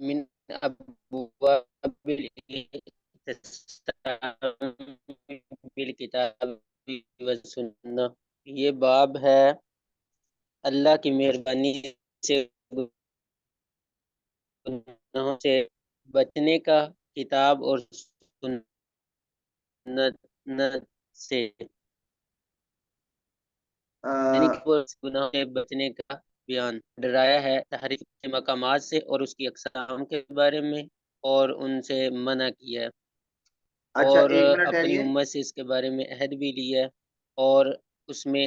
من ابواب الاعتصام بالکتاب والسنہ، یہ باب ہے اللہ کی مہربانی سے گناہوں سے بچنے کا، کتاب اور سنت سے، یعنی کہ وہ گناہوں سے بچنے کا بیان ڈرایا ہے، تحریف کے مقامات سے اور اس کی اقسام کے بارے میں، اور ان سے منع کیا ہے، اچھا اور ایک منٹ اپنی ٹھہریے. امت سے اس کے بارے میں عہد بھی لیا ہے، اور اس میں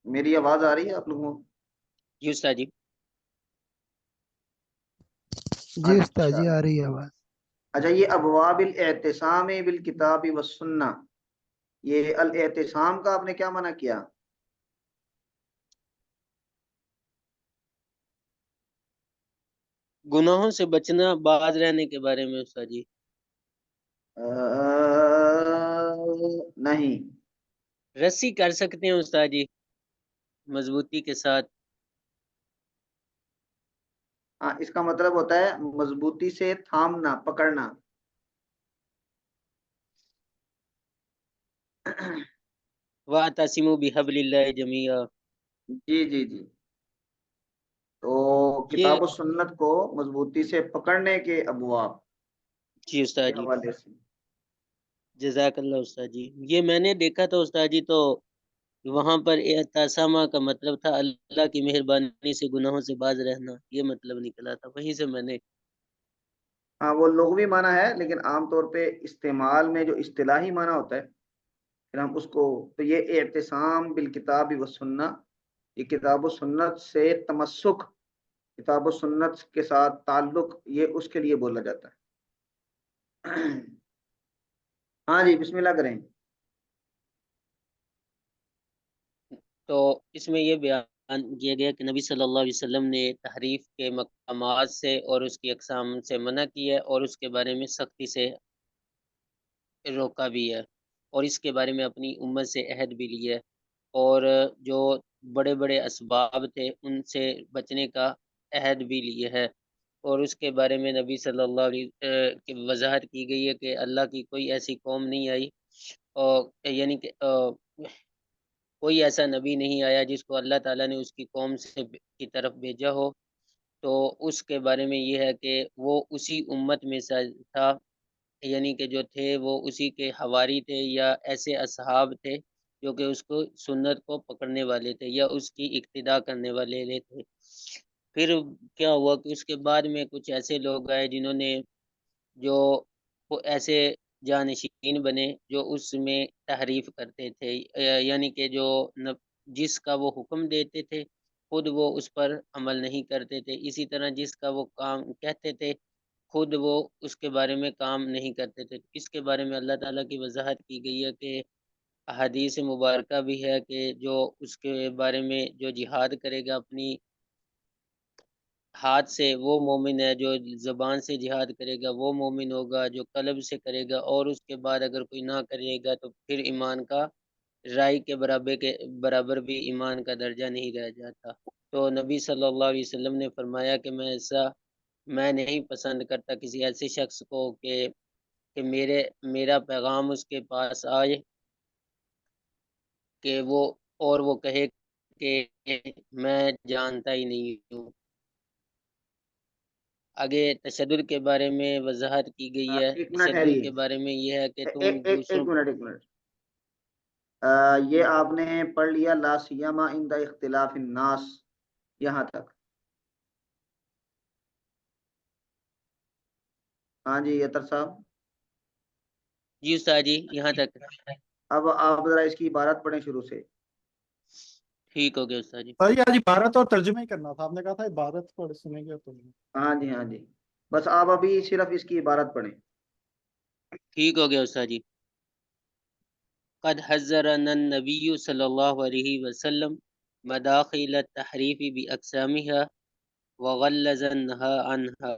میری آواز آ رہی ہے آپ لوگوں کو؟ یوسا جی جی استاد اچھا جی آ رہی ہے آواز. اچھا، یہ ابواب الاعتصام بالکتاب والسنہ، یہ الاعتصام کا آپ نے کیا منع کیا؟ گناہوں سے بچنا، باز رہنے کے بارے میں استاد جی. نہیں. رسی کر سکتے ہیں استاد جی مضبوطی کے ساتھ. ہاں، اس کا مطلب ہوتا ہے مضبوطی سے تھامنا، پکڑنا. وَاعْتَصِمُوا بِحَبْلِ اللَّهِ جَمِيعًا، جی جی جی. تو یہ کتاب و سنت کو مضبوطی سے پکڑنے کے ابواب جی استاد کے جی، حوالے سے. جزاک اللہ استاد جی. یہ میں نے دیکھا تھا استاد جی، تو وہاں پر اعتصامہ کا مطلب تھا اللہ کی مہربانی سے گناہوں سے باز رہنا، یہ مطلب نکلا تھا، وہیں سے میں نے. ہاں، وہ لغوی معنی ہے، لیکن عام طور پہ استعمال میں جو اصطلاحی معنی ہوتا ہے پھر ہم اس کو، تو یہ اعتصام بالکتاب و سنہ، یہ کتاب و سنت سے تمسک، کتاب و سنت کے ساتھ تعلق، یہ اس کے لیے بولا جاتا ہے. ہاں جی، بسم اللہ کریں. تو اس میں یہ بیان کیا گیا کہ نبی صلی اللہ علیہ وسلم نے تحریف کے مقامات سے اور اس کی اقسام سے منع کیا ہے، اور اس کے بارے میں سختی سے روکا بھی ہے، اور اس کے بارے میں اپنی امت سے عہد بھی لیا ہے، اور جو بڑے بڑے اسباب تھے ان سے بچنے کا عہد بھی لیا ہے، اور اس کے بارے میں نبی صلی اللہ علیہ کی وضاحت کی گئی ہے کہ اللہ کی کوئی ایسی قوم نہیں آئی، اور یعنی کہ کوئی ایسا نبی نہیں آیا جس کو اللہ تعالیٰ نے اس کی قوم سے کی طرف بھیجا ہو، تو اس کے بارے میں یہ ہے کہ وہ اسی امت میں سے تھا، یعنی کہ جو تھے وہ اسی کے حواری تھے یا ایسے اصحاب تھے جو کہ اس کو سنت کو پکڑنے والے تھے یا اس کی اقتداء کرنے والے تھے. پھر کیا ہوا کہ اس کے بعد میں کچھ ایسے لوگ آئے جنہوں نے جو وہ ایسے جانشین بنے جو اس میں تحریف کرتے تھے، یعنی کہ جو جس کا وہ حکم دیتے تھے خود وہ اس پر عمل نہیں کرتے تھے، اسی طرح جس کا وہ کام کہتے تھے خود وہ اس کے بارے میں کام نہیں کرتے تھے. اس کے بارے میں اللہ تعالیٰ کی وضاحت کی گئی ہے کہ حدیث مبارکہ بھی ہے کہ جو اس کے بارے میں جو جہاد کرے گا اپنی ہاتھ سے وہ مومن ہے، جو زبان سے جہاد کرے گا وہ مومن ہوگا، جو قلب سے کرے گا، اور اس کے بعد اگر کوئی نہ کرے گا تو پھر ایمان کا رائی کے برابر بھی ایمان کا درجہ نہیں رہ جاتا. تو نبی صلی اللہ علیہ وسلم نے فرمایا کہ میں نہیں پسند کرتا کسی ایسے شخص کو کہ میرا پیغام اس کے پاس آئے کہ وہ کہے کہ میں جانتا ہی نہیں ہوں. آگے تشدد کے بارے میں وضاحت کی گئی ہے. ایک منٹ تشدد ٹھہریے. کے بارے میں یہ ہے کہ تم ایک ایک دوسروں ایک منٹ، ایک منٹ. یہ آپ نے پڑھ لیا لا سیما عند اختلاف الناس یہاں تک. ہاں جی یتر صاحب. جی استاد جی یہاں تک اب آپ ذرا اس کی عبارت پڑھیں شروع سے. ٹھیک ہو گیا استاد جی. بھائی آج عبارت اور ترجمہ ہی کرنا تھا، آپ نے کہا تھا عبارت پڑھ سنیں گے تو. ہاں جی ہاں جی، بس آپ ابھی صرف اس کی عبارت پڑھیں. ٹھیک ہو گیا استاد جی. قد حذرنا النبی صلی اللہ علیہ وسلم مداخل التحریف باقسامها وغلظ النهى عنها.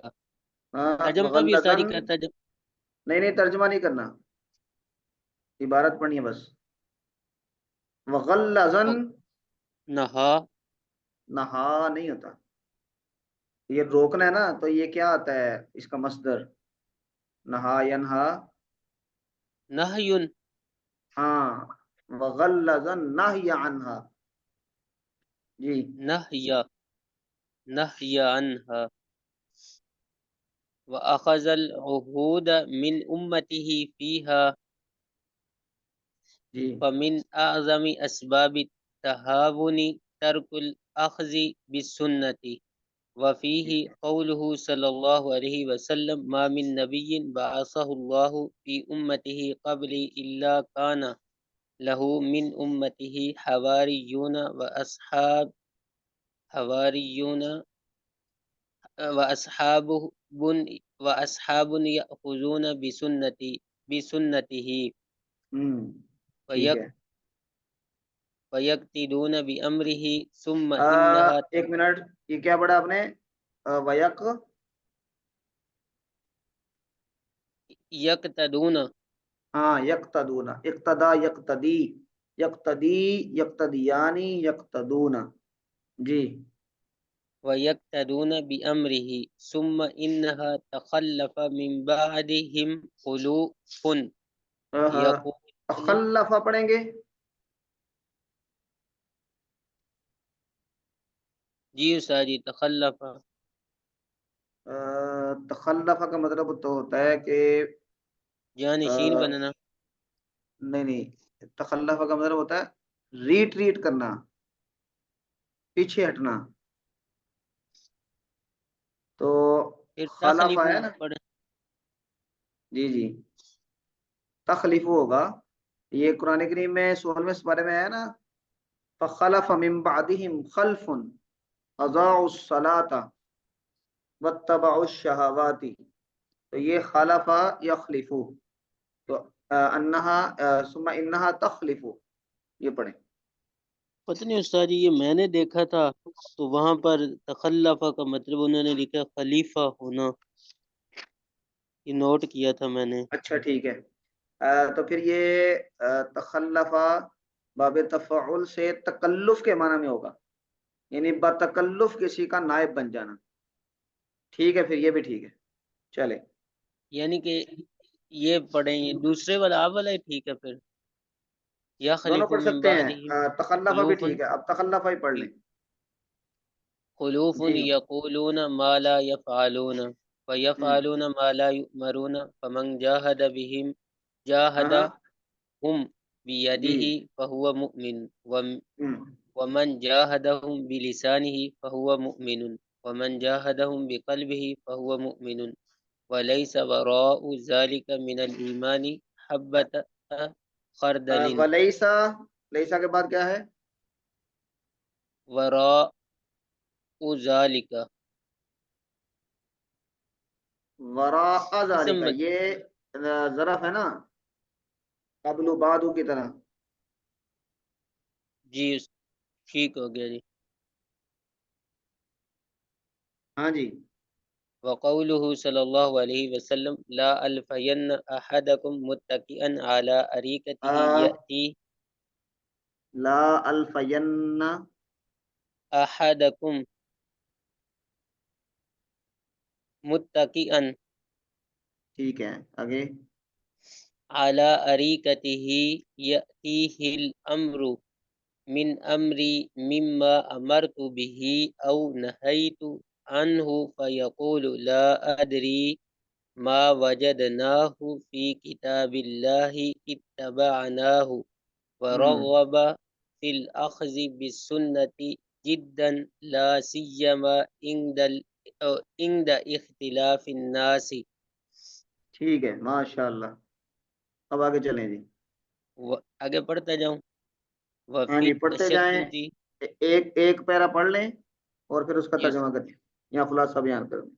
ترجمہ بھی استاد غلظن، جی کرتا جب. نہیں نہیں ترجمہ نہیں کرنا، عبارت پڑھنی ہے بس. وغلظن، نہا نہا نہیں ہوتا. یہ روکنا ہے نا، تو یہ کیا آتا ہے اس کا مصدر؟ نہا ینہا، نہیٌ، ہاں، وغلظ النہی عنہا، جی نہی، نہی عنہا، وأخذ العهود من أمته فيها، جی فمن أعظم أسباب التهاون ترك الأخذ بالسنة، وفيه قوله صلى الله عليه وسلم ما من نبي بعثه الله في أمته قبلي إلا كان له من أمته حواريون حواريون وأصحاب وأصحاب يأخذون بسنته ہوں ٹھیک ہے۔ ويقتدون بأمره ثم إنها ایک منٹ، یہ کیا پڑھا آپ نے؟ ویق، يقتدون ہاں یقتدون، اقتدا یقتدی، یقتدی، یقتدیانی، یقتدون، جی ويقتدون بأمره ثم إنها تخلف من بعدهم خلوف يقولون تخلف پڑھیں گے؟ جی استاد جی تخلف تخلف کا مطلب تو ہوتا ہے کہ جانشین بننا، نہیں نہیں، تخلف کا مطلب ہوتا ہے ریٹریٹ کرنا، پیچھے ہٹنا، تو پھر خلف تخلف ہے نا، پڑھ جی جی، تخلیف ہوگا، یہ قرآن کریم میں 16ویں سپارے میں ہے نا، فخلف من بعدهم خلف اضاعوا الصلاة واتبعوا الشهوات، تو یہ خلف یخلف، تو انہا ثم انہا تخلف، یہ پڑھیں۔ پتہ نہیں استاد جی، یہ میں نے دیکھا تھا تو وہاں پر تخلفہ کا مطلب انہوں نے لکھا خلیفہ ہونا، یہ نوٹ کیا تھا میں نے۔ اچھا ٹھیک ہے، تو پھر یہ تخلفہ باب تفعل سے تکلف کے معنی میں ہوگا، یعنی بتکلف کسی کا نائب بن جانا، ٹھیک ہے، پھر یہ بھی ٹھیک ہے، چلے یعنی کہ یہ پڑھیں، یہ دوسرے والا آپ والا ہی ٹھیک ہے پھر، یا دونوں خلیف پڑھ من سکتے ہیں، بعدہم تخلفہ بھی خلوف، ٹھیک ہے، اب تخلفہ ہی پڑھ لیں، خلوف جی یقولون ما لا يفعلون ہوں ويفعلون ما لا يؤمرون فمن جاهد بهم ہاں ہاں جاهدهم جی بيده فهو مؤمن ہوں ومن جاهدهم بلسانه فهو مؤمن ومن جاهدهم بقلبه فهو مؤمن وليس وراء ذلك من الإيمان حبة خردل ولیسا، لیسا کے بعد کیا ہے؟ وراء ذلك وراء ذالک، اسم یہ ظرف ہے نا، قبل و بعد کی طرح، جی ٹھیک ہو گیا جی۔ ہاں جی، وقوله صلی اللہ علیہ وسلم لا الفین احدکم متکئا علی اریکته یأتی لا الفین، احدکم متکئا ٹھیک ہے، آگے علی اریکته یأتیہ الامر من امری مما امرت به او نهیت عنه فیقول لا ادری ما وجدناه في كتاب الله اتبعناه ہوں ورغب في الأخذ بالسنة جدا لا سيما عند اختلاف الناس۔ ٹھیک ہے، ماشاء اللہ، اب آگے چلیں جی، آگے پڑھتا جاؤں۔ ہاں وفی جی پڑھتے جائیں، التشدد ایک ایک پیرا پڑھ لیں اور پھر اس کا جی ترجمہ کریں یا خلاصہ بیان کر دیں۔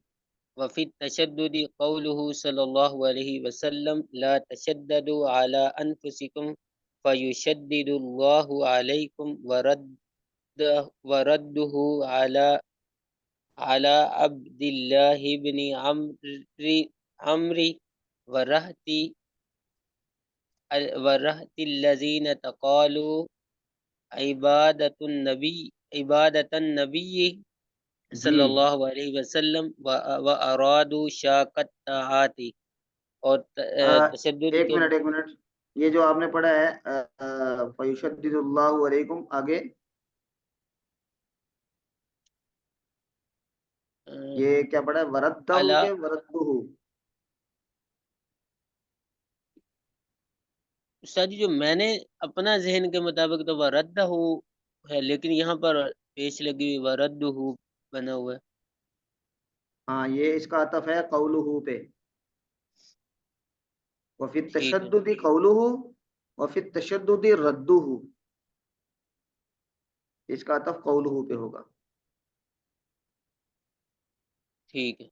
وفي التشدد قوله صلى الله عليه وسلم لا تشددوا على أنفسكم فيشدد الله عليكم ورده على عبد الله بن عمرو ورهط الذين تقالوا عبادة النبي صلی اللہ علیہ وسلم و ارادو شاقت طاعاتی، اور تشدد ایک کے منٹ ایک منٹ، یہ جو آپ نے پڑھا ہے فیشدد اللہ علیکم، آگے یہ کیا پڑھا ہے؟ وردہ اعلی کے وردہ؟ استاد جی، جو میں نے اپنا ذہن کے مطابق تو ورد ہو ہے، لیکن یہاں پر پیش لگی ہوئی ورد ہو بنا ہوا ہے۔ ہاں یہ اس کا عطف ہے قولہ پہ، وفی ٹھیک ہے، التشدد قولہ وفی التشدد ردہ، اس کا عطف قولہ پہ ہوگا۔ ٹھیک ہے۔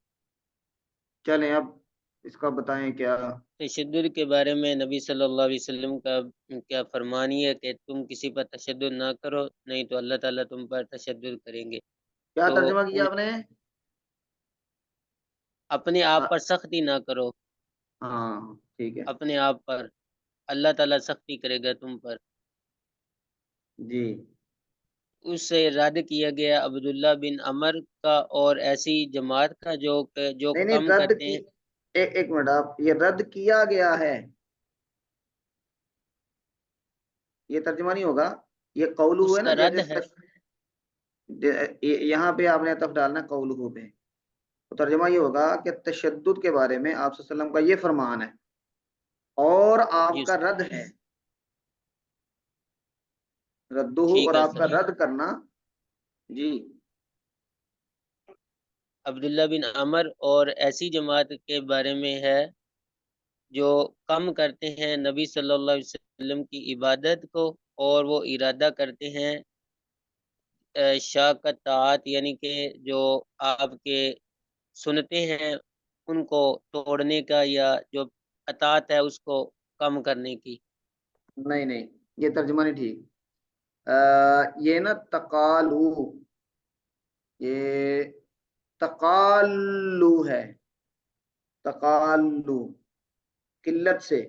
چلیں اب اس کا بتائیں کیا؟ تشدد کے بارے میں نبی صلی اللہ علیہ وسلم کا کیا فرمانی ہے کہ تم کسی پر تشدد نہ کرو، نہیں تو اللہ تعالیٰ تم پر تشدد کریں گے۔ کیا تو ترجمہ کیا آپ نے؟ اپنے آپ پر سختی نہ کرو، ہاں ٹھیک ہے اپنے آپ پر اللہ تعالیٰ سختی کرے گا تم پر۔ جی۔ اس سے رد کیا گیا عبداللہ بن عمر کا اور ایسی جماعت کا جو نہیں نہیں، کم رد کرتے کی، ہیں۔ ایک منٹ، آپ یہ رد کیا گیا ہے، یہ ترجمہ نہیں ہوگا، یہ قول اس ہے نا، کا رد ہے۔ یہاں پہ آپ نے عطف ڈالنا قول پہ، تو ترجمہ یہ ہوگا کہ تشدد کے بارے میں آپ صلی اللہ علیہ وسلم کا یہ فرمان ہے اور جی آپ کا استاد، رد ہے، ردہ، اور ٹھیک ہے آپ کا استاد۔ رد کرنا۔ جی عبداللہ بن عمر اور ایسی جماعت کے بارے میں ہے جو کم کرتے ہیں نبی صلی اللہ علیہ وسلم کی عبادت کو، اور وہ ارادہ کرتے ہیں شاقت طاعت، یعنی کہ جو آپ کے سنتے ہیں ان کو توڑنے کا، یا جو اطاعت ہے اس کو کم کرنے کی۔ نہیں نہیں، یہ ترجمہ نہیں ٹھیک، یہ نا تقالو، یہ تقالو ہے، تقالو قلت سے،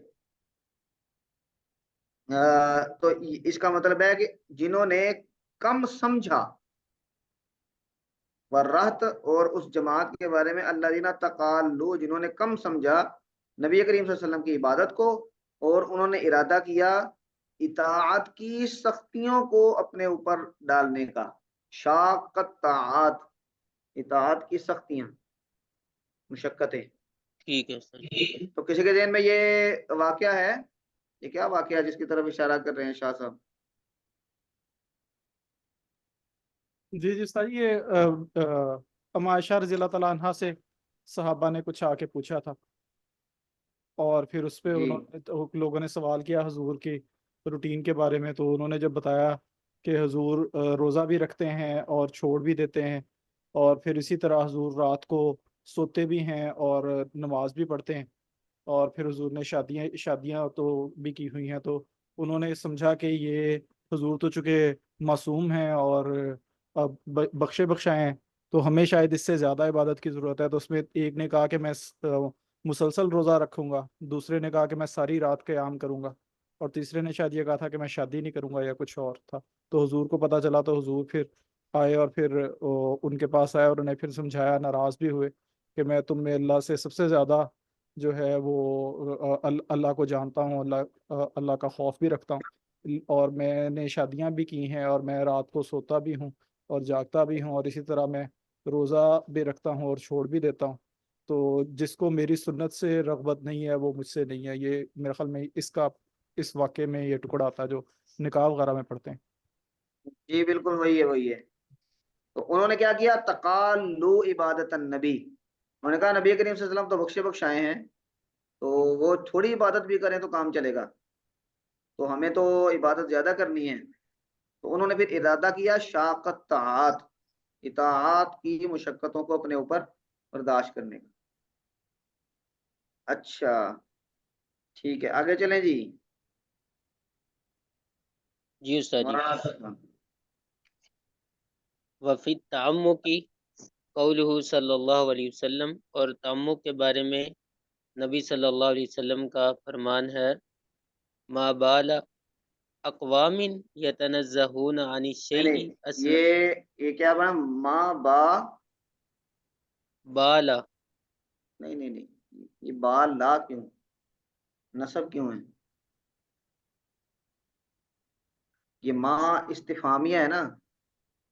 تو اس کا مطلب ہے کہ جنہوں نے کم سمجھا، ورہت، اور اس جماعت کے بارے میں اللہ دینا تقالو، جنہوں نے کم سمجھا نبی کریم صلی اللہ علیہ وسلم کی عبادت کو، اور انہوں نے ارادہ کیا اطاعت کی سختیوں کو اپنے اوپر ڈالنے کا، شاقت طاعات، اطاعت کی سختیاں، مشقتیں۔ ٹھیک ہے سر۔ تو کسی کے ذہن میں یہ واقعہ ہے، یہ کیا واقعہ ہے جس کی طرف اشارہ کر رہے ہیں شاہ صاحب؟ جی جی سر، یہ اما عائشہ رضی اللہ تعالیٰ عنہا سے صحابہ نے کچھ آ کے پوچھا تھا، اور پھر اس پہ جی لوگوں نے سوال کیا حضور کی روٹین کے بارے میں، تو انہوں نے جب بتایا کہ حضور روزہ بھی رکھتے ہیں اور چھوڑ بھی دیتے ہیں، اور پھر اسی طرح حضور رات کو سوتے بھی ہیں اور نماز بھی پڑھتے ہیں، اور پھر حضور نے شادیاں تو بھی کی ہوئی ہیں، تو انہوں نے سمجھا کہ یہ حضور تو چونکہ معصوم ہیں اور بخشے بخشائے ہیں، تو ہمیں شاید اس سے زیادہ عبادت کی ضرورت ہے۔ تو اس میں ایک نے کہا کہ میں مسلسل روزہ رکھوں گا، دوسرے نے کہا کہ میں ساری رات قیام کروں گا، اور تیسرے نے شاید یہ کہا تھا کہ میں شادی نہیں کروں گا یا کچھ اور تھا۔ تو حضور کو پتہ چلا تو حضور پھر آئے، اور پھر ان کے پاس آئے اور انہیں پھر سمجھایا، ناراض بھی ہوئے کہ میں تم میں اللہ سے سب سے زیادہ جو ہے وہ اللہ کو جانتا ہوں، اللہ کا خوف بھی رکھتا ہوں، اور میں نے شادیاں بھی کی ہیں، اور میں رات کو سوتا بھی ہوں اور جاگتا بھی ہوں، اور اسی طرح میں روزہ بھی رکھتا ہوں اور چھوڑ بھی دیتا ہوں۔ تو جس کو میری سنت سے رغبت نہیں ہے وہ مجھ سے نہیں ہے۔ یہ میرے خیال میں اس واقعے میں یہ ٹکڑا آتا ہے جو نکاح وغیرہ میں پڑھتے ہیں۔ جی بالکل وہی ہے وہی ہے۔ تو انہوں نے کیا تقالو عبادت النبی، انہوں نے کہا نبی کریم صلی اللہ علیہ وسلم تو بخشے بخشائے ہیں، تو وہ تھوڑی عبادت بھی کریں تو کام چلے گا، تو ہمیں تو عبادت زیادہ کرنی ہے۔ تو انہوں نے پھر ارادہ کیا شاقت طاعات، اطاعت کی مشقتوں کو اپنے اوپر برداشت کرنے کا۔ اچھا ٹھیک ہے، آگے چلیں جی، جی استاد جی۔ مولانا صاحب۔ وفی تعمق کی قولہ صلی اللہ علیہ وسلم، اور تعمق کے بارے میں نبی صلی اللہ علیہ وسلم کا فرمان ہے، ما بال اقوام یتنزہون عن نہیں الشیء نہیں، یہ کیا بنا؟ ماں با، بالا. نہیں نہیں نہیں، یہ با لا کیوں نصب کیوں ہے؟ یہ ماں استفہامیہ ہے نا،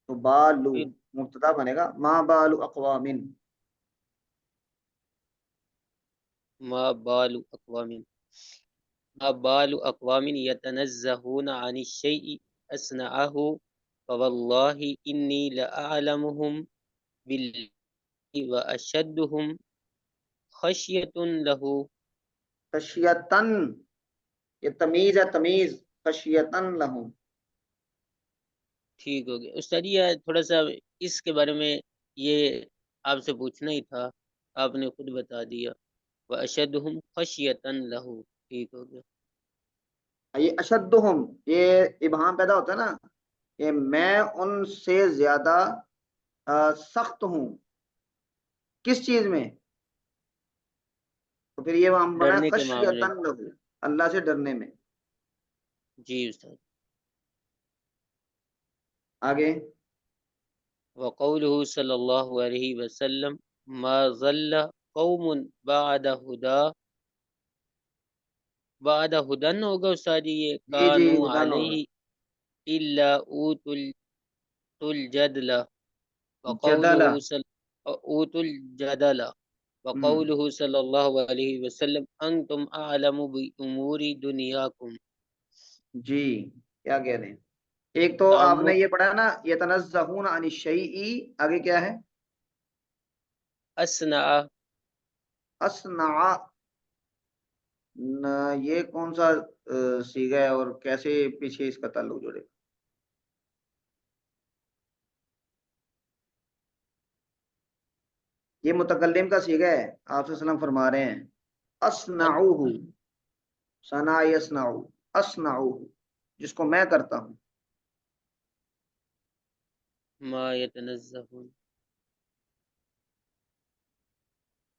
تو بالو پھر مبتدا بنے گا، ماں بالو اقوام. ما بال اقوام، ما بال اقوام یتنزہون عن الشیء اصنعہ فواللہ انی لأعلمہم باللہ واشدہم خشیۃ لہ. خشیتن، یہ تمیز ہے، تمیز، خشیتن لہم. ٹھیک ہو گیا استاد جی. تھوڑا سا اس کے بارے میں یہ آپ سے پوچھنا ہی تھا، آپ نے خود بتا دیا. واشدہم خشیۃ لہ. ٹھیک ہو گیا. یہ اشدہم، یہ ابہام پیدا ہوتا ہے نا، کہ میں ان سے زیادہ سخت ہوں کس چیز میں؟ تو پھر یہ وہاں بنا ڈرنے کے معاملے خشیتن لہو، اللہ سے ڈرنے میں. میں. جی استاد. آگے وقولہ صلی اللہ علیہ وسلم ما ضل قوم بعد ہدا، بعد ہدن ہوگا استاد جی یہ، جی جی، کانوا ہدن ہوگا، علیہ الا اوتوا الجدل. وقوله جدلا. صلی اوتوا الجدل. وقوله صلی اللہ علیہ وسلم انتم اعلم بامور دنیاکم. جی، کیا کہہ رہے ہیں؟ ایک تو آپ نے تعمق یہ پڑھا نا، یتنزہون عن الشیء، آگے کیا ہے؟ اصنع. اصنع. یہ کون سا صیغہ ہے اور کیسے پیچھے اس کا تعلق جوڑے؟ یہ متکلم کا صیغہ ہے، آپ صلی اللہ علیہ وسلم فرما رہے ہیں اصنعوہ، صنع یصنع، اصنعوہ، جس کو میں کرتا ہوں. ما یتنزہون.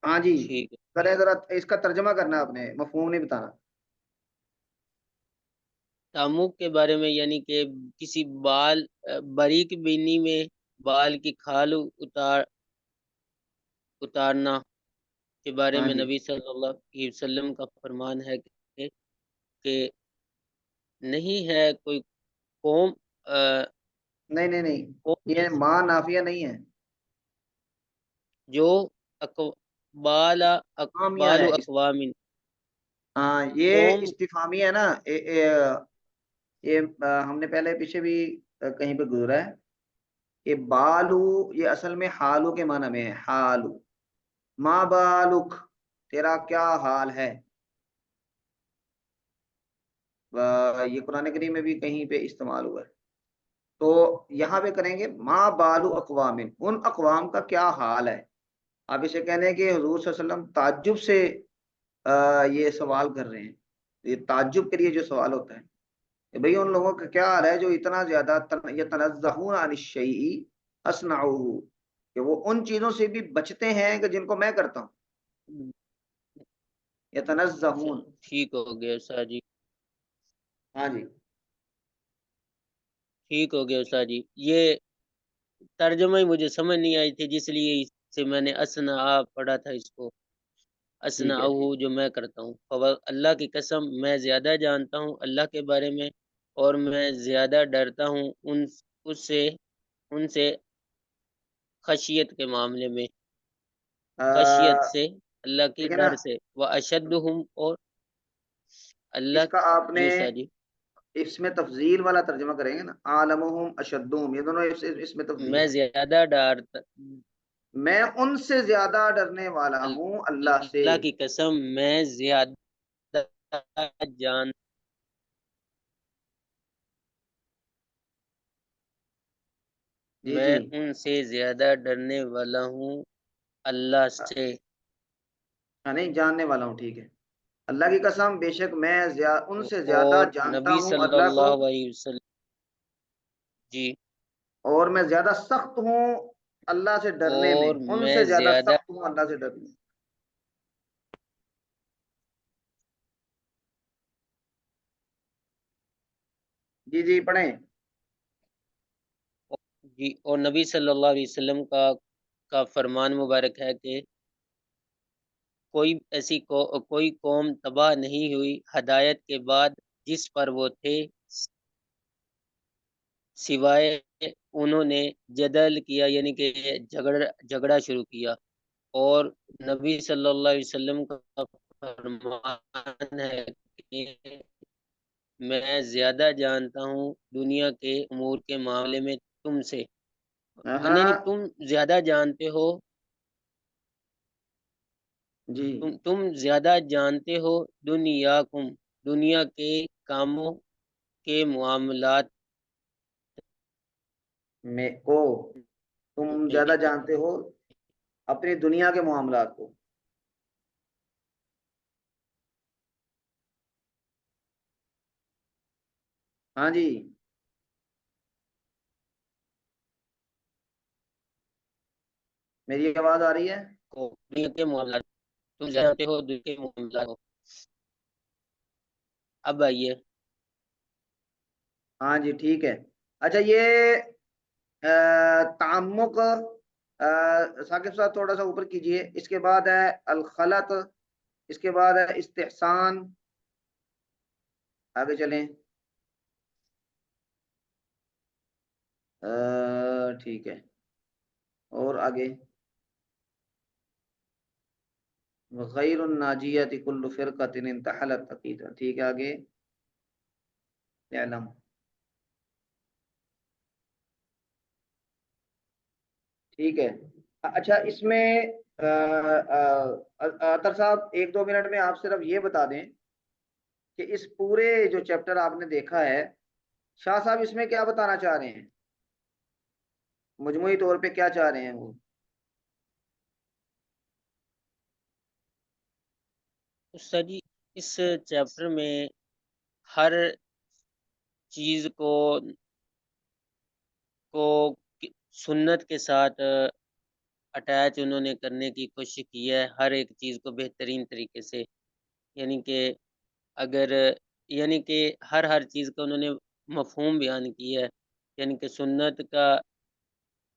ہاں جی، ٹھیک ہے. کریں ذرا اس کا ترجمہ کرنا، آپ نے مفہوم نہیں بتانا. تعمق کے بارے میں یعنی کہ کسی بال باریک بینی میں بال کی کھال اتارنا کے بارے ہاں میں جی، نبی صلی اللہ علیہ وسلم کا فرمان ہے کہ نہیں ہے کوئی قوم نہیں نہیں نہیں، قوم یہ ماں نافیہ نہیں ہے، جو بال استفہامیہ بال ہے. اقوام ہاں، یہ قوم. استفہامیہ ہے نا. یہ ہم نے پہلے پیچھے بھی کہیں پہ گزرا ہے. یہ بالو، یہ اصل میں حالو کے معنی میں ہے، حالو. ما بالک، تیرا کیا حال ہے. یہ قرآن کریم میں بھی کہیں پہ استعمال ہوا ہے. تو یہاں پہ کریں گے ما بالو اقوام، ان اقوام کا کیا حال ہے. آپ اسے کہنے کہ حضور صلی اللہ علیہ وسلم تعجب سے یہ سوال کر رہے ہیں. یہ تعجب کے لیے جو سوال ہوتا ہے کہ بھئی ان لوگوں کا کیا حال ہے جو اتنا زیادہ یتنزہون عن الشیء اصنعوہ، کہ وہ ان چیزوں سے بھی بچتے ہیں کہ جن کو میں کرتا ہوں. یتنزہون. ٹھیک ہو گیا استاد جی. ہاں جی، ٹھیک ہو گیا استاد جی. یہ ترجمہ ہی مجھے سمجھ نہیں آئی تھی، جس لیے اس سے میں نے اسنا پڑھا تھا اس کو. ٹھیک ہے، اسنا ٹھیک. جو میں کرتا ہوں. اللہ کی قسم میں زیادہ جانتا ہوں اللہ کے بارے میں، اور میں زیادہ ڈرتا ہوں ان سے خشیت کے معاملے میں، خشیت سے، اللہ کی ٹھیک ہے نا. ڈر سے. وہ اشدہم، اور اللہ. اس کا آپ جی نے استاد جی. اس میں تفضیل والا ترجمہ کریں گے نا، عالمہم اشدہم، یہ دونوں اس میں تفضیل میں ہے. زیادہ ڈرتا، میں ان سے زیادہ ڈرنے والا ہوں اللہ سے. اللہ کی قسم میں زیادہ جان، جی میں جی، ان سے زیادہ ڈرنے والا ہوں اللہ سے. نہیں جاننے والا ہوں، ٹھیک ہے. اللہ کی قسم بے شک میں ان سے زیادہ اور جانتا نبی ہوں صلی اللہ کو، اللہ علیہ وسلم. جی. اور میں زیادہ سخت ہوں اللہ سے ڈرنے میں، اور ان میں سے زیادہ زیادہ سخت ہوں اللہ سے ڈرنے میں. جی جی پڑھیں۔ جی، اور نبی صلی اللہ علیہ وسلم کا فرمان مبارک ہے کہ کوئی قوم تباہ نہیں ہوئی ہدایت کے بعد جس پر وہ تھے، سوائے انہوں نے جدل کیا، یعنی کہ جھگڑا شروع کیا۔ اور نبی صلی اللہ علیہ وسلم کا فرمان ہے کہ میں زیادہ جانتا ہوں دنیا کے امور کے معاملے میں تم سے، ہاں یعنی تم زیادہ جانتے ہو، جی تم زیادہ جانتے ہو دنیا کے کاموں کے معاملات میں کو، تم میں۔ زیادہ جانتے ہو اپنی دنیا کے معاملات کو۔ ہاں جی میری آواز آ رہی ہے؟ دنیا کے معاملات تم زیادہ جانتے ہو دنیا کے معاملات کو۔ اب آئیے، ہاں جی ٹھیک ہے۔ اچھا یہ تعمق، ثاقب صاحب تھوڑا سا اوپر کیجئے۔ اس کے بعد ہے الخلط، اس کے بعد ہے استحسان، آگے چلیں۔ ٹھیک ہے، اور آگے غیر الناجیت کل فرقۃ انتحلت عقیدہ، ٹھیک ہے آگے اعلم۔ ٹھیک ہے۔ اچھا اس میں اطہر صاحب 1-2 منٹ میں آپ صرف یہ بتا دیں کہ اس پورے جو چیپٹر آپ نے دیکھا ہے، شاہ صاحب اس میں کیا بتانا چاہ رہے ہیں، مجموعی طور پہ کیا چاہ رہے ہیں وہ؟ سر جی اس چیپٹر میں ہر چیز کو سنت کے ساتھ اٹیچ انہوں نے کرنے کی کوشش کی ہے، ہر ایک چیز کو بہترین طریقے سے، یعنی کہ اگر یعنی کہ ہر چیز کا انہوں نے مفہوم بیان کیا ہے، یعنی کہ سنت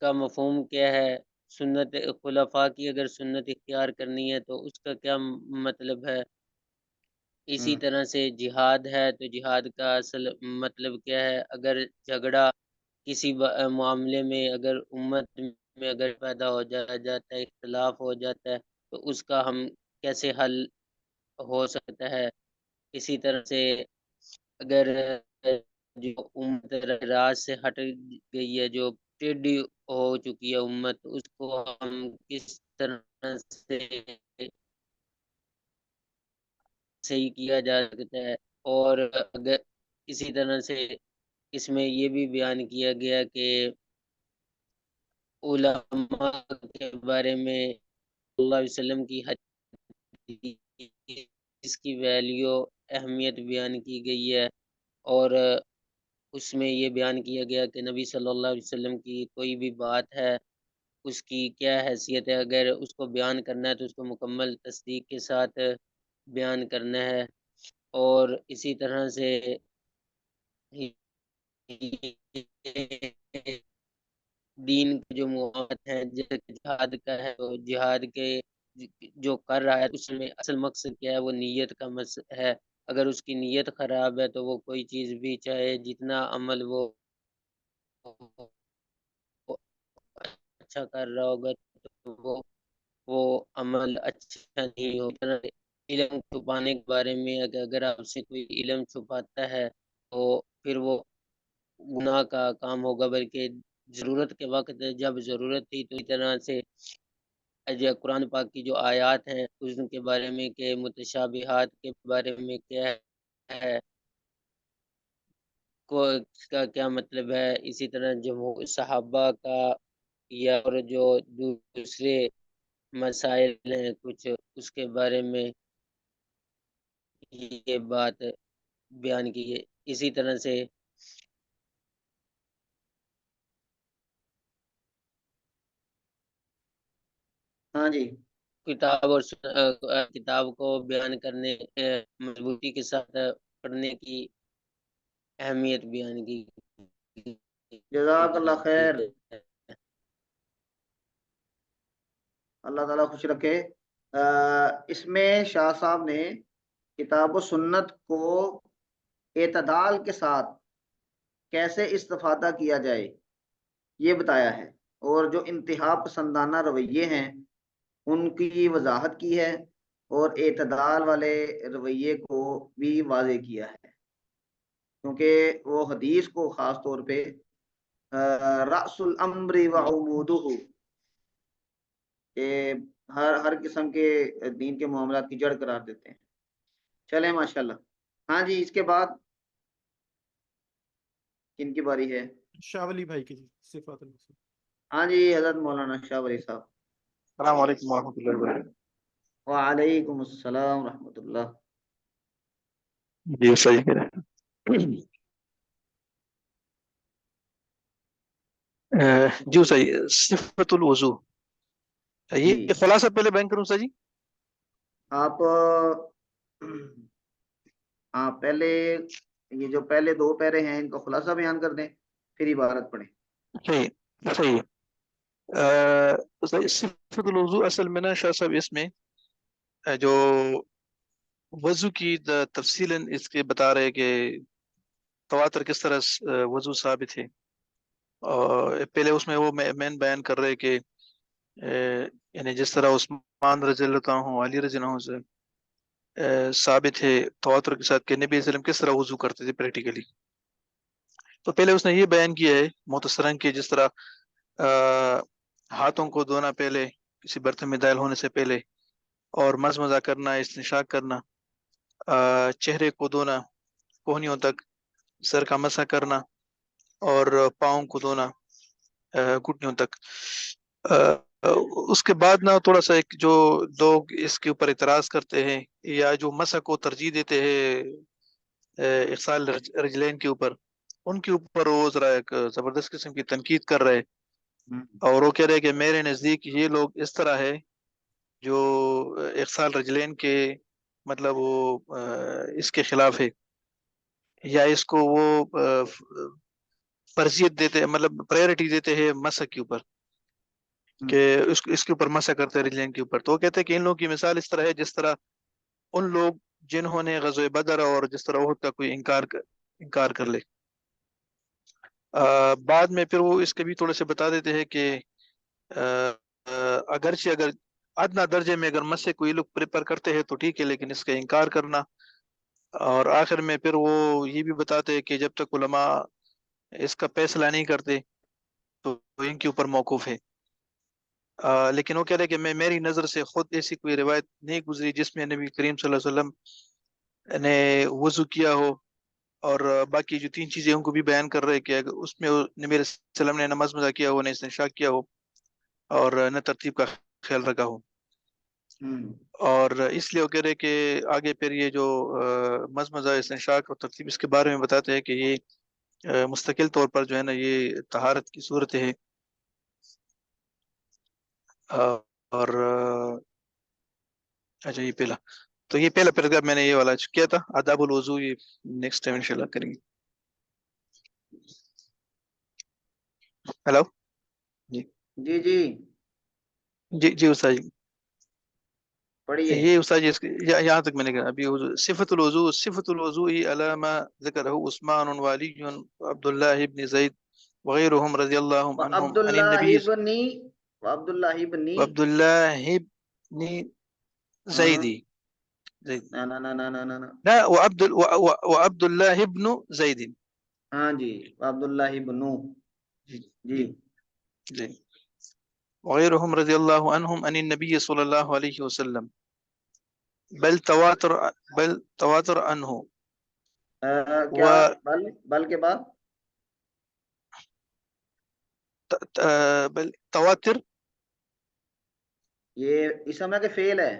کا مفہوم کیا ہے، سنت خلفاء کی اگر سنت اختیار کرنی ہے تو اس کا کیا مطلب ہے، اسی ہوں طرح سے جہاد ہے تو جہاد کا اصل مطلب کیا ہے، اگر جھگڑا کسی معاملے میں اگر امت میں اگر پیدا ہو جاتا ہے، اختلاف ہو جاتا ہے تو اس کا ہم کیسے حل ہو سکتا ہے، اسی طرح سے اگر جو امت راج سے ہٹ گئی ہے، جو ٹیڑھی ہو چکی ہے امت، اس کو ہم کس طرح سے صحیح کیا جا سکتا ہے۔ اور اگر اسی طرح سے اس میں یہ بھی بیان کیا گیا کہ علماء کے بارے میں صلی اللہ علیہ وسلم کی حدیث، اس کی ویلیو اہمیت بیان کی گئی ہے، اور اس میں یہ بیان کیا گیا کہ نبی صلی اللہ علیہ وسلم کی کوئی بھی بات ہے، اس کی کیا حیثیت ہے، اگر اس کو بیان کرنا ہے تو اس کو مکمل تصدیق کے ساتھ بیان کرنا ہے۔ اور اسی طرح سے دین کے جو معاملات ہیں جیسے کہ جہاد کا ہے، تو جہاد کے جو کر رہا ہے اس میں اصل مقصد کیا ہے، وہ نیت کا ہے، اگر اس کی نیت خراب ہے تو وہ کوئی چیز بھی چاہے جتنا عمل وہ اچھا کر رہا ہوگا تو وہ عمل اچھا نہیں ہوگا۔ علم چھپانے کے بارے میں اگر آپ سے کوئی علم چھپاتا ہے تو پھر وہ گناہ کا کام ہوگا، بلکہ ضرورت کے وقت جب ضرورت تھی تو اس طرح سے جو قرآن پاک کی جو آیات ہیں اس کے بارے میں کہ متشابہات کے بارے میں کیا ہے، کو اس کا کیا مطلب ہے، اسی طرح جمہور صحابہ کا یا اور جو دوسرے مسائل ہیں کچھ اس کے بارے میں یہ بات بیان کی ہے۔ اسی طرح سے ہاں جی کتاب کو بیان کرنے مضبوطی کے ساتھ پڑھنے کی اہمیت بیان کی جزاک اللہ گئی خیر، ہے۔ اللہ تعالیٰ خوش رکھے۔ اس میں شاہ صاحب نے کتاب و سنت کو اعتدال کے ساتھ کیسے استفادہ کیا جائے یہ بتایا ہے، اور جو انتہا پسندانہ رویے ہیں ان کی وضاحت کی ہے، اور اعتدال والے رویے کو بھی واضح کیا ہے، کیونکہ وہ حدیث کو خاص طور پہ رأس الامر و عمودہ، کہ ہر قسم کے دین کے معاملات کی جڑ قرار دیتے ہیں۔ چلیں ماشاءاللہ۔ ہاں جی، اس کے بعد کن کی باری ہے؟ شاہ ولی بھائی کی صفات الوصول۔ ہاں جی، حضرت مولانا شاہ ولی صاحب۔ السلام علیکم ورحمۃ اللہ وبرکاتہ۔ وعلیکم السلام ورحمۃ اللہ۔ جی صحیح کہہ رہے ہیں۔ جی صحیح، صفت الوضو، جی یہ خلاصہ پہلے بیان کروں سر جی؟ آپ ہاں، پہلے یہ جو پہلے دو پیرے ہیں ان کا خلاصہ بیان کر دیں، پھر عبارت پڑھیں۔ صحیح صحیح۔ صفت الوضو اصل میں نا شاہ صاحب اس میں جو وضو کی تفصیل اس کے بتا رہے کہ تواتر کس طرح وضو ثابت ہے، اور پہلے اس میں وہ مین بیان کر رہے کہ یعنی جس طرح عثمان رضی اللہ عنہ، علی رضی اللہ عنہ سے ثابت ہے تواتر کے ساتھ کہ نبی صلی اللہ علیہ وسلم کس طرح وضو کرتے تھے پریکٹیکلی، تو پہلے اس نے یہ بیان کیا ہے مختصراً کہ جس طرح ہاتھوں کو دھونا پہلے کسی برتن میں داخل ہونے سے پہلے، اور مزمزہ کرنا، استنشاق کرنا، چہرے کو دھونا کوہنیوں تک، سر کا مسح کرنا، اور پاؤں کو دھونا گھٹنوں تک۔ اس کے بعد نا تھوڑا سا ایک جو لوگ اس کے اوپر اعتراض کرتے ہیں یا جو مسح کو ترجیح دیتے ہیں اغسال رجلین کے اوپر، ان کے اوپر وہ ذرا ایک زبردست قسم کی تنقید کر رہے، اور وہ کہہ رہے کہ میرے نزدیک یہ لوگ اس طرح ہے جو اغسال رجلین کے مطلب وہ اس کے خلاف ہے، یا اس کو وہ فرضیت دیتے، مطلب پرائرٹی دیتے ہیں مسح کے اوپر، کہ اس کے اوپر مسح کرتے ہیں رجلین کے اوپر۔ تو وہ کہتے ہیں کہ ان لوگوں کی مثال اس طرح ہے جس طرح ان لوگ جنہوں نے غزوہ بدر اور جس طرح احد کا کوئی انکار کر لے۔ بعد میں پھر وہ اس کے بھی تھوڑے سے بتا دیتے ہیں کہ اگرچہ اگر ادنا درجے میں اگر مسح کوئی لوگ پریپر کرتے ہیں تو ٹھیک ہے، لیکن اس کا انکار کرنا، اور آخر میں پھر وہ یہ بھی بتاتے ہیں کہ جب تک علماء اس کا فیصلہ نہیں کرتے تو ان کے اوپر موقوف ہے۔ لیکن وہ کہہ رہے کہ میری نظر سے خود ایسی کوئی روایت نہیں گزری جس میں نبی کریم صلی اللہ علیہ وسلم نے وضو کیا ہو، اور باقی جو تین چیزیں ان کو بھی بیان کر رہے کہ اس میں نبی علیہ السلام نے نہ مزمزہ کیا ہو، نہ استنشاق کیا ہو، اور نہ ترتیب کا خیال رکھا ہو۔ اور اس لیے وہ کہہ رہے کہ آگے پھر یہ جو مزمزہ، استنشاق اور ترتیب اس کے بارے میں بتاتے ہیں کہ یہ مستقل طور پر جو ہے نا یہ طہارت کی صورت ہے۔ اور اچھا یہ پہلا، تو یہ پہلا پیراگراف میں نے یہ والا کیا تھا آداب الوضو، یہ نیکسٹ ٹائم انشاءاللہ کریں گے۔ ہیلو جی جی جی جی جی استاد جی، پڑھیے۔ یہ استاد جی یہاں تک میں نے کہا ابھی صفت الوضو، صفت الوضو علامہ ذکرہ عثمان وعلی عبد اللہ ابن زید وغیرهم رضی اللہ عنہم عبد عن اللہ النبی ابن عبد اللہ ابن عبد اللہ ابن زیدی زید نا نا نا نا نا نا نا، لا وعبد اللہ ابن زید ہاں جی، عبد اللہ ابن جی جی جی جی وغیرهم رضی اللہ عنہم عن النبی صلی اللہ علیہ وسلم بل تواتر عنہ کیا و بل کے بعد بل تواتر یہ اسم ہے کہ فعل ہے؟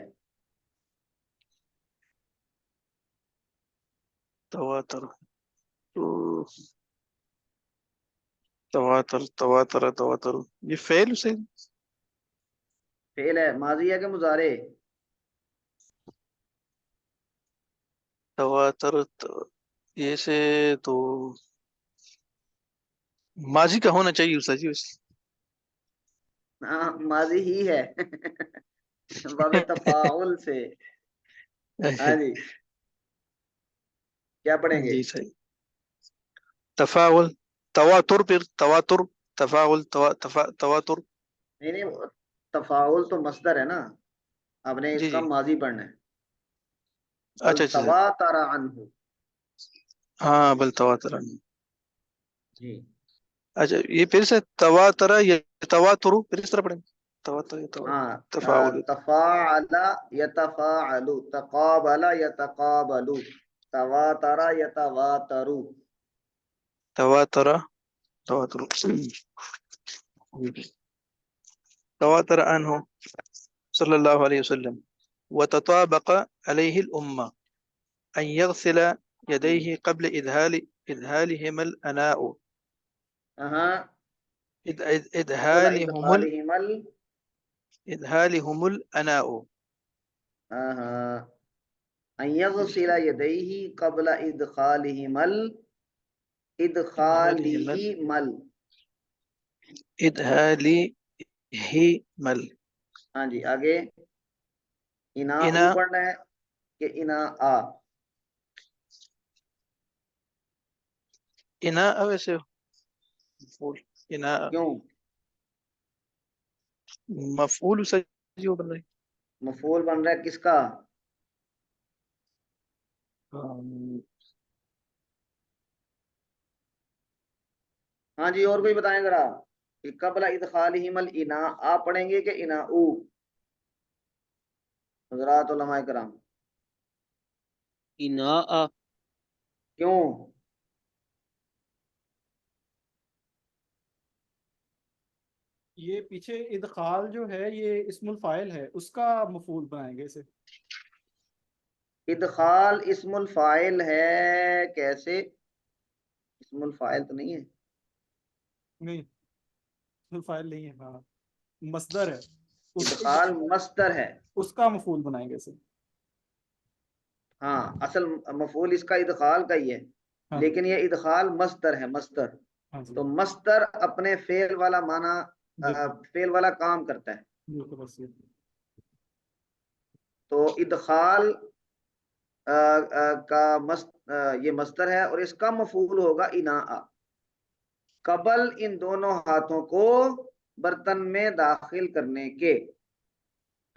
تواتر تواتر تواتر تواتر یہ فعل سے فعل ہے، ماضی ہے کہ مضارع؟ تواتر یہ سے تو ماضی کا ہونا چاہیے استاد جی ہاں ماضی ہی ہے باب تفاعل سے. ہاں جی کیا پڑھیں گے؟ جی صحیح. تفاعل تواتر، پھر تواتر تفاعل تواتر. نہیں نہیں تفاعل تو مصدر ہے نا، آپ نے اس جی کا جی ماضی پڑھنا ہے. بل اچھا اچھا تواتر عنہ. ہاں بل تواتر. جی اچھا یہ پھر سے تواتر یا تواتر پھر اس طرح پڑھیں گے. تواتر یا ہاں تفاعل. تفاعل یتفاعل، تقابل یتقابل، تواتر یتواتر. تواتر تواتر تواتر عنه صلى الله عليه وسلم وتطابق عليه الأمة أن يغسل يديه قبل إدهالهما الأناء. ہاں قبل إدهالهم ادخالہم إدهالهم الأناء. ہاں ان یغسل یدیہ قبل ادخالہم إدهالهما ادخالہم. إدهالهما. ہاں جی آگے انا او إنا پڑھنا ہے کہ انا آ؟ إناء ویسے مفعول إناء کیوں مفعول سجی بن رہی. مفعول بن رہا ہے کس کا؟ ہاں جی اور کوئی بتائیں ذرا کہ قبل ادخالہم الانا آ پڑھیں گے کہ انا او؟ حضرات علماء کرام اناء. کیوں؟ یہ پیچھے ادخال جو ہے یہ اسم الفاعل ہے، اس کا مفعول بنائیں گے اسے. ادخال اسم الفاعل ہے کیسے؟ اسم الفاعل تو نہیں ہے. نہیں اسم الفاعل نہیں ہے، ہاں مصدر ہے. ادخال مصدر ہے. اس کا مفعول بنائیں گے اسے. ہاں اصل مفعول اس کا ادخال کا ہی ہے، ہاں لیکن یہ ادخال مصدر ہے مصدر. ہاں جی تو مصدر اپنے فعل والا معنی بالکل فعل والا کام کرتا ہے. بالکل بس یہ. تو ادخال کا یہ مصدر ہے اور اس کا مفعول ہوگا اناء. قبل ان دونوں ہاتھوں کو برتن میں داخل کرنے کے.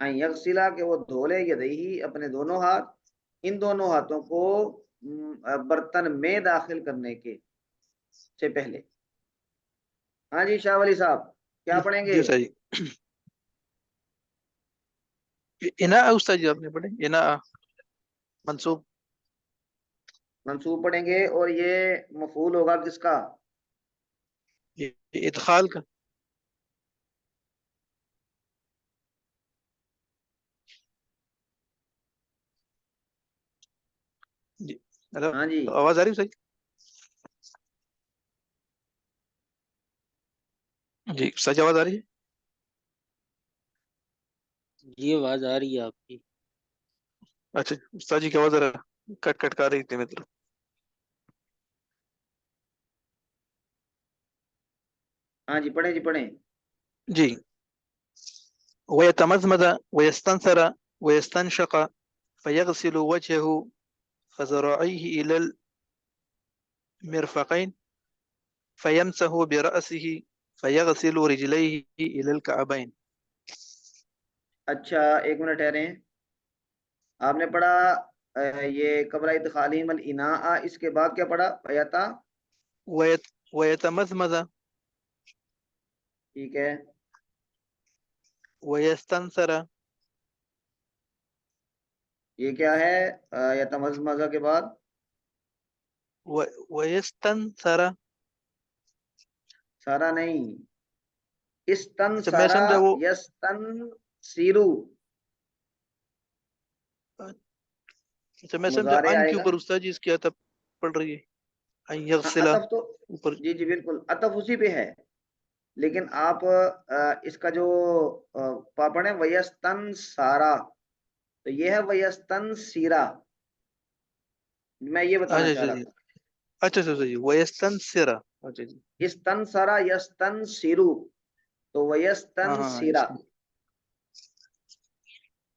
یغسلا کہ وہ دھولے یدیہی اپنے دونوں ہاتھ، ان دونوں ہاتھوں کو برتن میں داخل کرنے کے سے پہلے. ہاں جی شاہ ولی صاحب کیا پڑھیں گے؟ جی صحیح. اناء استاد جی آپ نے پڑھے اناء منصوب. منصوب پڑھیں گے اور یہ مفعول ہوگا کس کا؟ ادخال کا. جی ہاں جی آواز آ رہی ہے صحیح؟ جی سچ آواز آ رہی ہے؟ یہ آواز آ رہی ہے آپ کی. اچھا استاد جی کی آواز ذرا کٹ کٹ کر رہی تھی میری طرف. ہاں جی پڑھیں جی پڑھیں. جی ويتمزمز ويستنثر ويستنشق فيغسل وجهه فذراعيه إلى المرفقين فيمسح برأسه فيغسل رجليه إلى الكعبين. اچھا ایک منٹ ٹھہریں. آپ نے پڑھا یہ قبل ادخالہم الاناء، اس کے بعد کیا پڑھا؟ فیتا. ويتمزمز ٹھیک ہے ويستنثر. یہ کیا ہے یتمزمزہ کے بعد؟ ويستنثر. سارا نہیں، استن اچھا میں سارا سمجھا وہ. یستن سیرو. اچھا میں سمجھا مضارع ان کے آئے گا. اوپر استاد جی اس کی عطف پڑ رہی ہے ان ہاں یغسلا عطف تو اوپر. جی جی بالکل عطف اسی پہ ہے، لیکن آپ اس کا جو پڑھیں ویستن سارا، تو یہ ہے ویستن سیرا. میں یہ بتانا اچھا چاہ اچھا رہا جی تھا اچھا اچھا جی ویستنصر اچھا جی استنصرا یستنصرو تو ہاں ہاں ویستنصرا.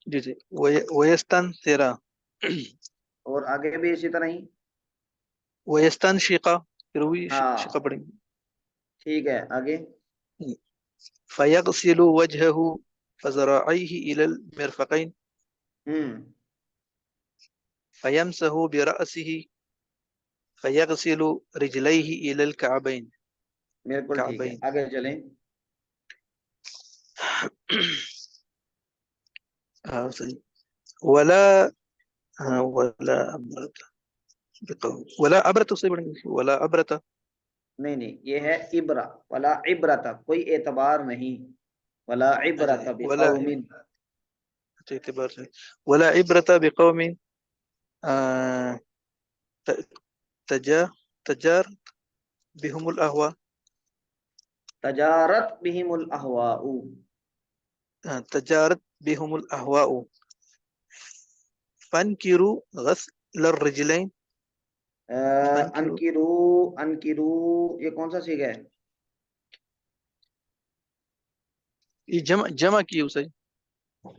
جی جی ویستنصر اور آگے بھی اسی طرح ہی. ویستنشق پھر وہی ہاں شقہ پڑیں ٹھیک ہے آگے. گے. فیغسل وجهه فذراعيه الى المرفقين فيمسح برأسه فيغسل رجليه الى الكعبين. بالکل ٹھیک ہے كعبين آگے چلیں. صحیح. ولا ولا ولا عبرت سے پڑھیں گے ولا عبرت. نہیں نہیں یہ ہے عبرہ ولا عبرت کوئی اعتبار نہیں. ولا اچھا عبرت جی ولا بقوم. اچھا اعتبار سے ولا عبرت بقوم تجار بهم الاهواء. تجارت بهم الاہواء. تجارت بهم الاهواء فانكروا غسل الرجلين. فانكروا انکرو انکرو یہ کون سا سیگا ہے؟ یہ جمع کی اسے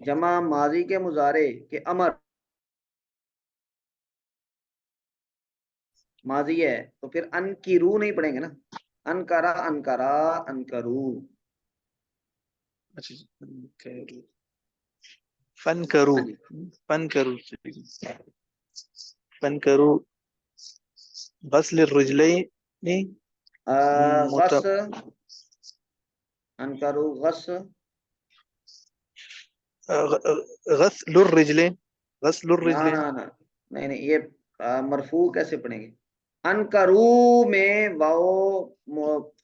جمع ماضی کے مضارع کے امر ماضی ہے تو پھر انکرو نہیں پڑھیں گے نا. انکرا انکرا انکرو. فانكروا ہاں جی فانكروا فانكروا غسل الرجلين غس انکرو غس غسل الرجلين غسل نہ الرجلين. نہ نہ نہیں نہیں یہ مرفوع کیسے پڑھیں گے؟ انکرو میں واو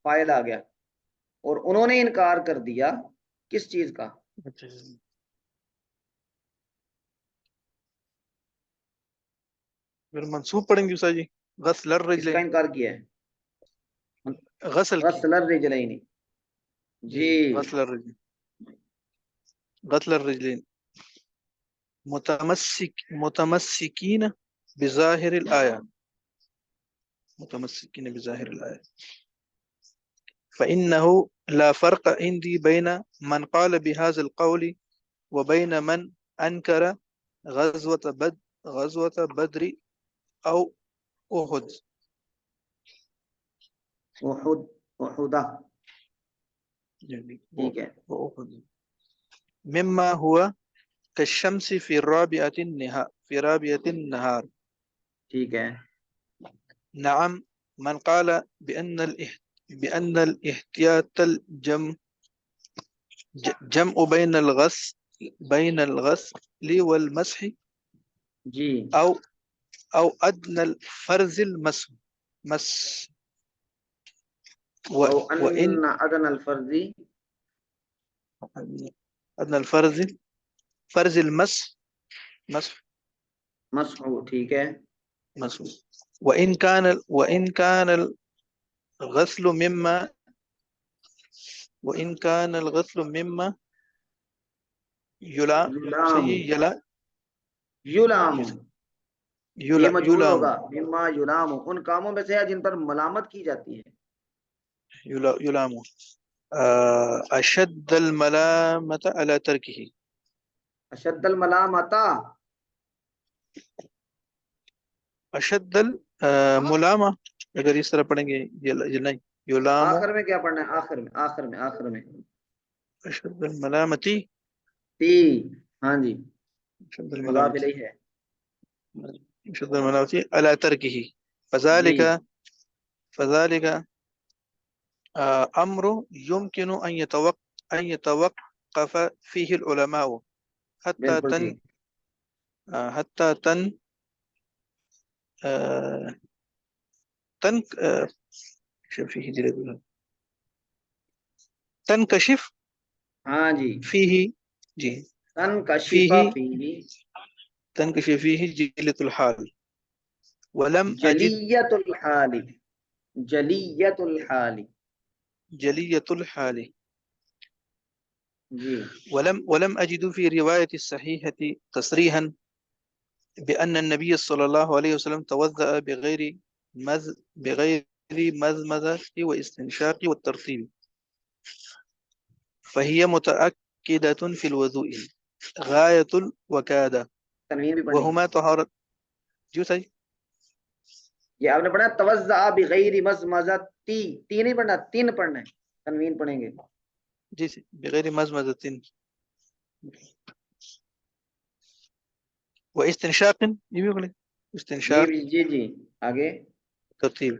فاعل آ گیا اور انہوں نے انکار کر دیا کس چیز کا؟ پھر منصوب پڑھیں گے استاد جی غسل کس کا الرجلين انکار کیا ہے؟ غسل کی. غسل الرجلین. جی جی غسل الرجلين غسل الرجلين متمسكين بظاهر الآية متمسكين بظاهر الآية فإنه لا فرق عندي بين من قال بهذا القول وبين من أنكر غزوة بدر أو أحد. احد احدہ يعني ٹھیک ہے. وأحد مما هو كالشمس في رابعة النهار. ٹھیک ہے نعم من قال بأن الاحتياط جمع بين الغسل والمسح جی أو أدنى الفرز المسح او وإن ان ادنى الفرض أدنى فرز المسح مسح. ٹھیک ہے مسح وإن كان الغسل مما یلام يلام یلام یہ مجهول يلام ہوگا مما یلام ان کاموں میں سے ہے جن پر ملامت کی جاتی ہے. يلام أشد الملامة على تركه. اشد الملامت اشد الملامہ اگر اس طرح پڑھیں گے یہ نہیں یلام آخر میں کیا پڑھنا ہے؟ آخر میں اشد الملامتی تی. ہاں جی اشد مضاف الملامتی الیہ ہے. اشد الملامتی على تركه جی فذلك امر يمكن ان يتوقف فيه العلماء حتى بالکل ٹھیک. فيه تنكشف ہاں جی فيه جی تنکشف فيه فیہ تنكشف فيه جلة الحال ولم أجد جلیت الحال جلیت الحال. جلية الحال جی ولم أجد في رواية الصحيحة تصريحا بأن النبي صلى الله عليه وسلم توضأ بغير بغير مزمزة واستنشاق والترتيب فهي متأكدة في الوضوء غاية الوكادة تنوین بھی پڑھنی ہے. وهما طهارة. جی صحیح. یہ آپ نے پڑھا توزع بغیر مزمزہ، تی نہیں پڑھنا، تین پڑھنا ہے، تنوین پڑھیں گے. جی بغیر مزمزة واستنشاق، یہ بھی بولے جی استنشاق جی جی آگے. ترتیب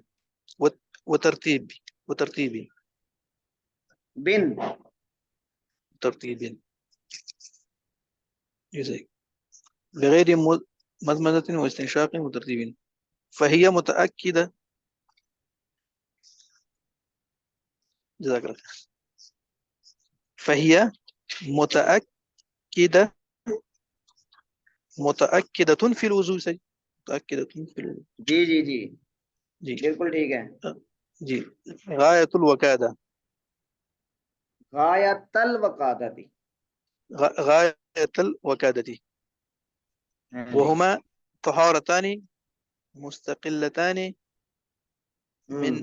وترتیب بن ترتیب یہ صحیح بغیر مزمزة واستنشاق وترتيب فهي متأكدة. جزاك الله خير. فهي متأكدة في الوضوء. صحیح متأكدة في الوضوء. جی جی جی جی بالکل ٹھیک ہے. جی غاية الوكادة. غایت الوقادتی. غاية الوكادة وهما طهارتان مستقلتان من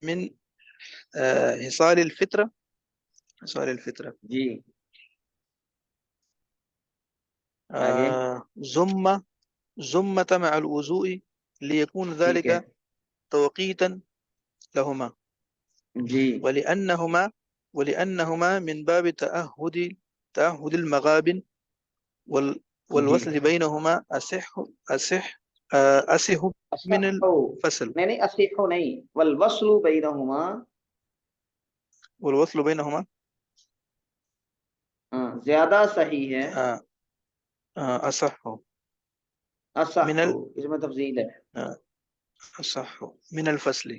من حصال الفطرة. حصال الفطرة جی آگے. زمة مع الوضوء ليكون ٹھیک ہے ذلك توقيتا لهما جی ولأنهما من باب تأهد المغابن جی. والوصل بينهما أصح من الفصل. نہیں نہیں اصح نہیں، والوصل بینہما. والوصل بينهما ہاں زیادہ صحیح ہے. أصح اصح من اس میں تفضیل ہے. أصح من الفصل.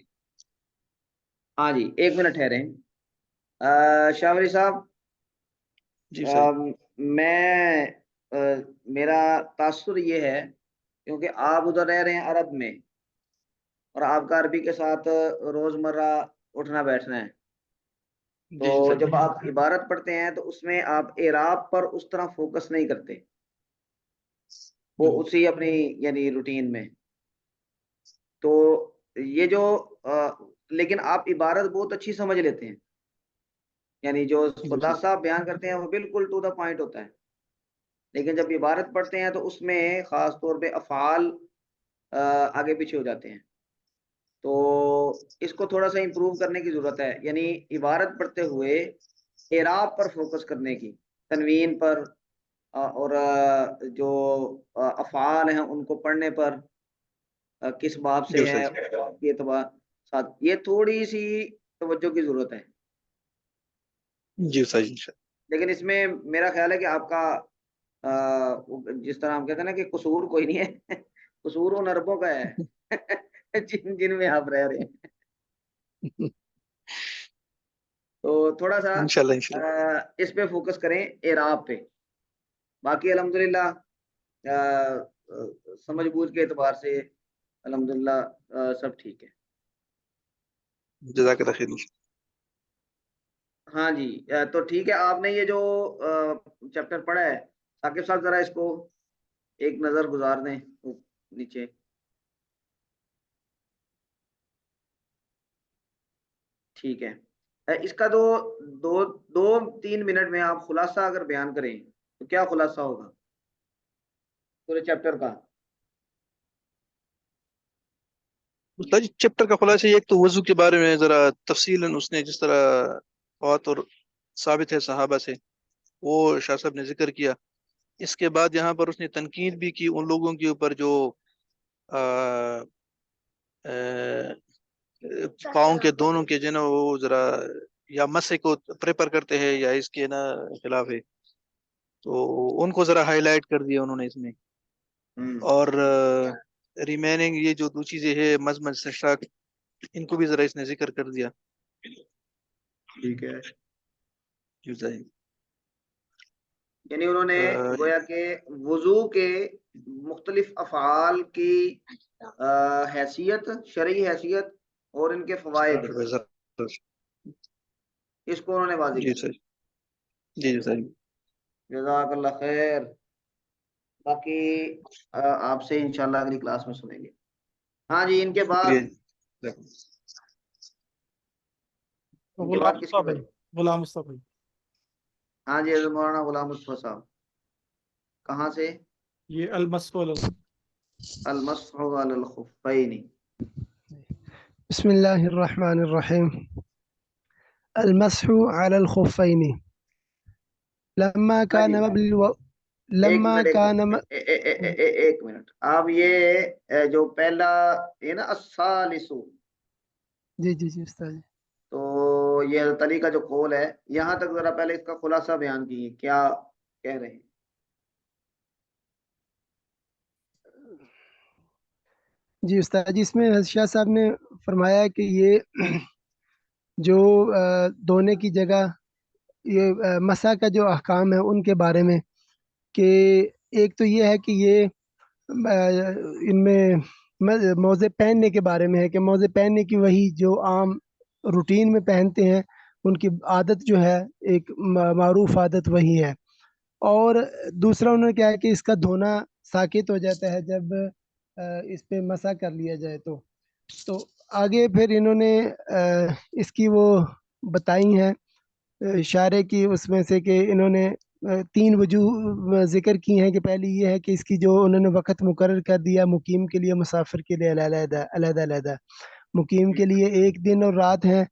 ہاں جی ایک منٹ ٹھہریں. شاہ ولی صاحب جی صحیح. میں میرا تاثر یہ ہے کیونکہ آپ ادھر رہ رہے ہیں عرب میں، اور آپ کا عربی کے ساتھ روزمرہ اٹھنا بیٹھنا ہے، تو جی جب آپ عبارت پڑھتے ہیں تو اس میں آپ اعراب پر اس طرح فوکس نہیں کرتے، وہ اسی اپنی یعنی روٹین میں. تو یہ جو لیکن آپ عبارت بہت اچھی سمجھ لیتے ہیں، یعنی جو خلاصہ بیان کرتے ہیں وہ بالکل ٹو دا پوائنٹ ہوتا ہے، لیکن جب عبارت پڑھتے ہیں تو اس میں خاص طور پہ افعال آگے پیچھے ہو جاتے ہیں. تو اس کو تھوڑا سا امپروو کرنے کی ضرورت ہے، یعنی عبارت پڑھتے ہوئے اعراب پر فوکس کرنے کی، تنوین پر اور جو افعال ہیں ان کو پڑھنے پر، کس باب سے ہے یہ اعتبار ساتھ، یہ تھوڑی سی توجہ کی ضرورت ہے. جی صحیح. لیکن اس میں میرا خیال ہے کہ آپ کا جس طرح ہم کہتے ہیں نا کہ قصور کوئی نہیں ہے، قصور ان عربوں کا ہے جن میں آپ رہ رہے ہیں. تو تھوڑا سا انشاءاللہ اس پہ فوکس کریں اعراب پہ. باقی الحمدللہ سمجھ بوجھ کے اعتبار سے الحمدللہ سب ٹھیک ہے. جزاک اللہ خیر. ہاں جی تو ٹھیک ہے. آپ نے یہ جو چیپٹر پڑھا ہے ثاقب صاحب ذرا اس کو ایک نظر گزار دیں نیچے. ٹھیک ہے اس کا دو تین منٹ میں آپ خلاصہ اگر بیان کریں تو کیا خلاصہ ہوگا پورے چیپٹر کا؟ چیپٹر کا خلاصہ ایک تو وضو کے بارے میں ذرا تفصیلاً اس نے جس طرح بات اور ثابت ہے صحابہ سے وہ شاہ صاحب نے ذکر کیا. اس کے بعد یہاں پر اس نے تنقید بھی کی ان لوگوں کے اوپر جو پاؤں کے دونوں کے جو نا وہ ذرا یا مسے کو پریپر کرتے ہیں یا اس کے نا خلاف ہے، تو ان کو ذرا ہائی لائٹ کر دیا انہوں نے اس میں. اور ریمیننگ یہ جو دو چیزیں ہیں مزمج استنشاق ان کو بھی ذرا اس نے ذکر کر دیا. ٹھیک ہے یعنی انہوں نے گویا کہ وضو کے مختلف افعال کی حیثیت، شرعی حیثیت اور ان کے فوائد اس کو انہوں نے واضح جی کیا. سر. جی صحیح. جزاک اللہ خیر. باقی آپ سے انشاءاللہ اگلی کلاس میں سنیں گے. ہاں جی ان کے بعد غلام کس کی مصطفیٰ بھائی، غلام مصطفیٰ بھائی۔ ہاں جی حضرت مولانا غلام مصطفیٰ صاحب کہاں سے؟ یہ المسح المسح علی الخفین. بسم الله الرحمن الرحيم. المسح على الخفين لما ہاں كان جی مبلغ ایک لما منٹ كان ایک منٹ اب یہ جو پہلا یہ نا الثالث، جی جی جی استاد. تو یہ حضرت علی کا جو قول ہے یہاں تک ذرا پہلے اس کا خلاصہ بیان کیجیے کیا کہہ رہے ہیں. جی استاد جی، اس میں شاہ صاحب نے فرمایا کہ یہ جو دھونے کی جگہ یہ مسح کا جو احکام ہے ان کے بارے میں، کہ ایک تو یہ ہے کہ یہ ان میں موزے پہننے کے بارے میں ہے کہ موزے پہننے کی وہی جو عام روٹین میں پہنتے ہیں ان کی عادت جو ہے ایک معروف عادت وہی ہے. اور دوسرا انہوں نے کیا ہے کہ اس کا دھونا ساکت ہو جاتا ہے جب اس پہ مسح کر لیا جائے. تو آگے پھر انہوں نے اس کی وہ بتائی ہیں اشارے کی اس میں سے کہ انہوں نے 3 وجوہ ذکر کی ہیں کہ پہلی یہ ہے کہ اس کی جو انہوں نے وقت مقرر کر دیا مقیم کے لیے مسافر کے لیے علیحدہ علیحدہ. مقیم کے لیے 1 دن اور رات ہیں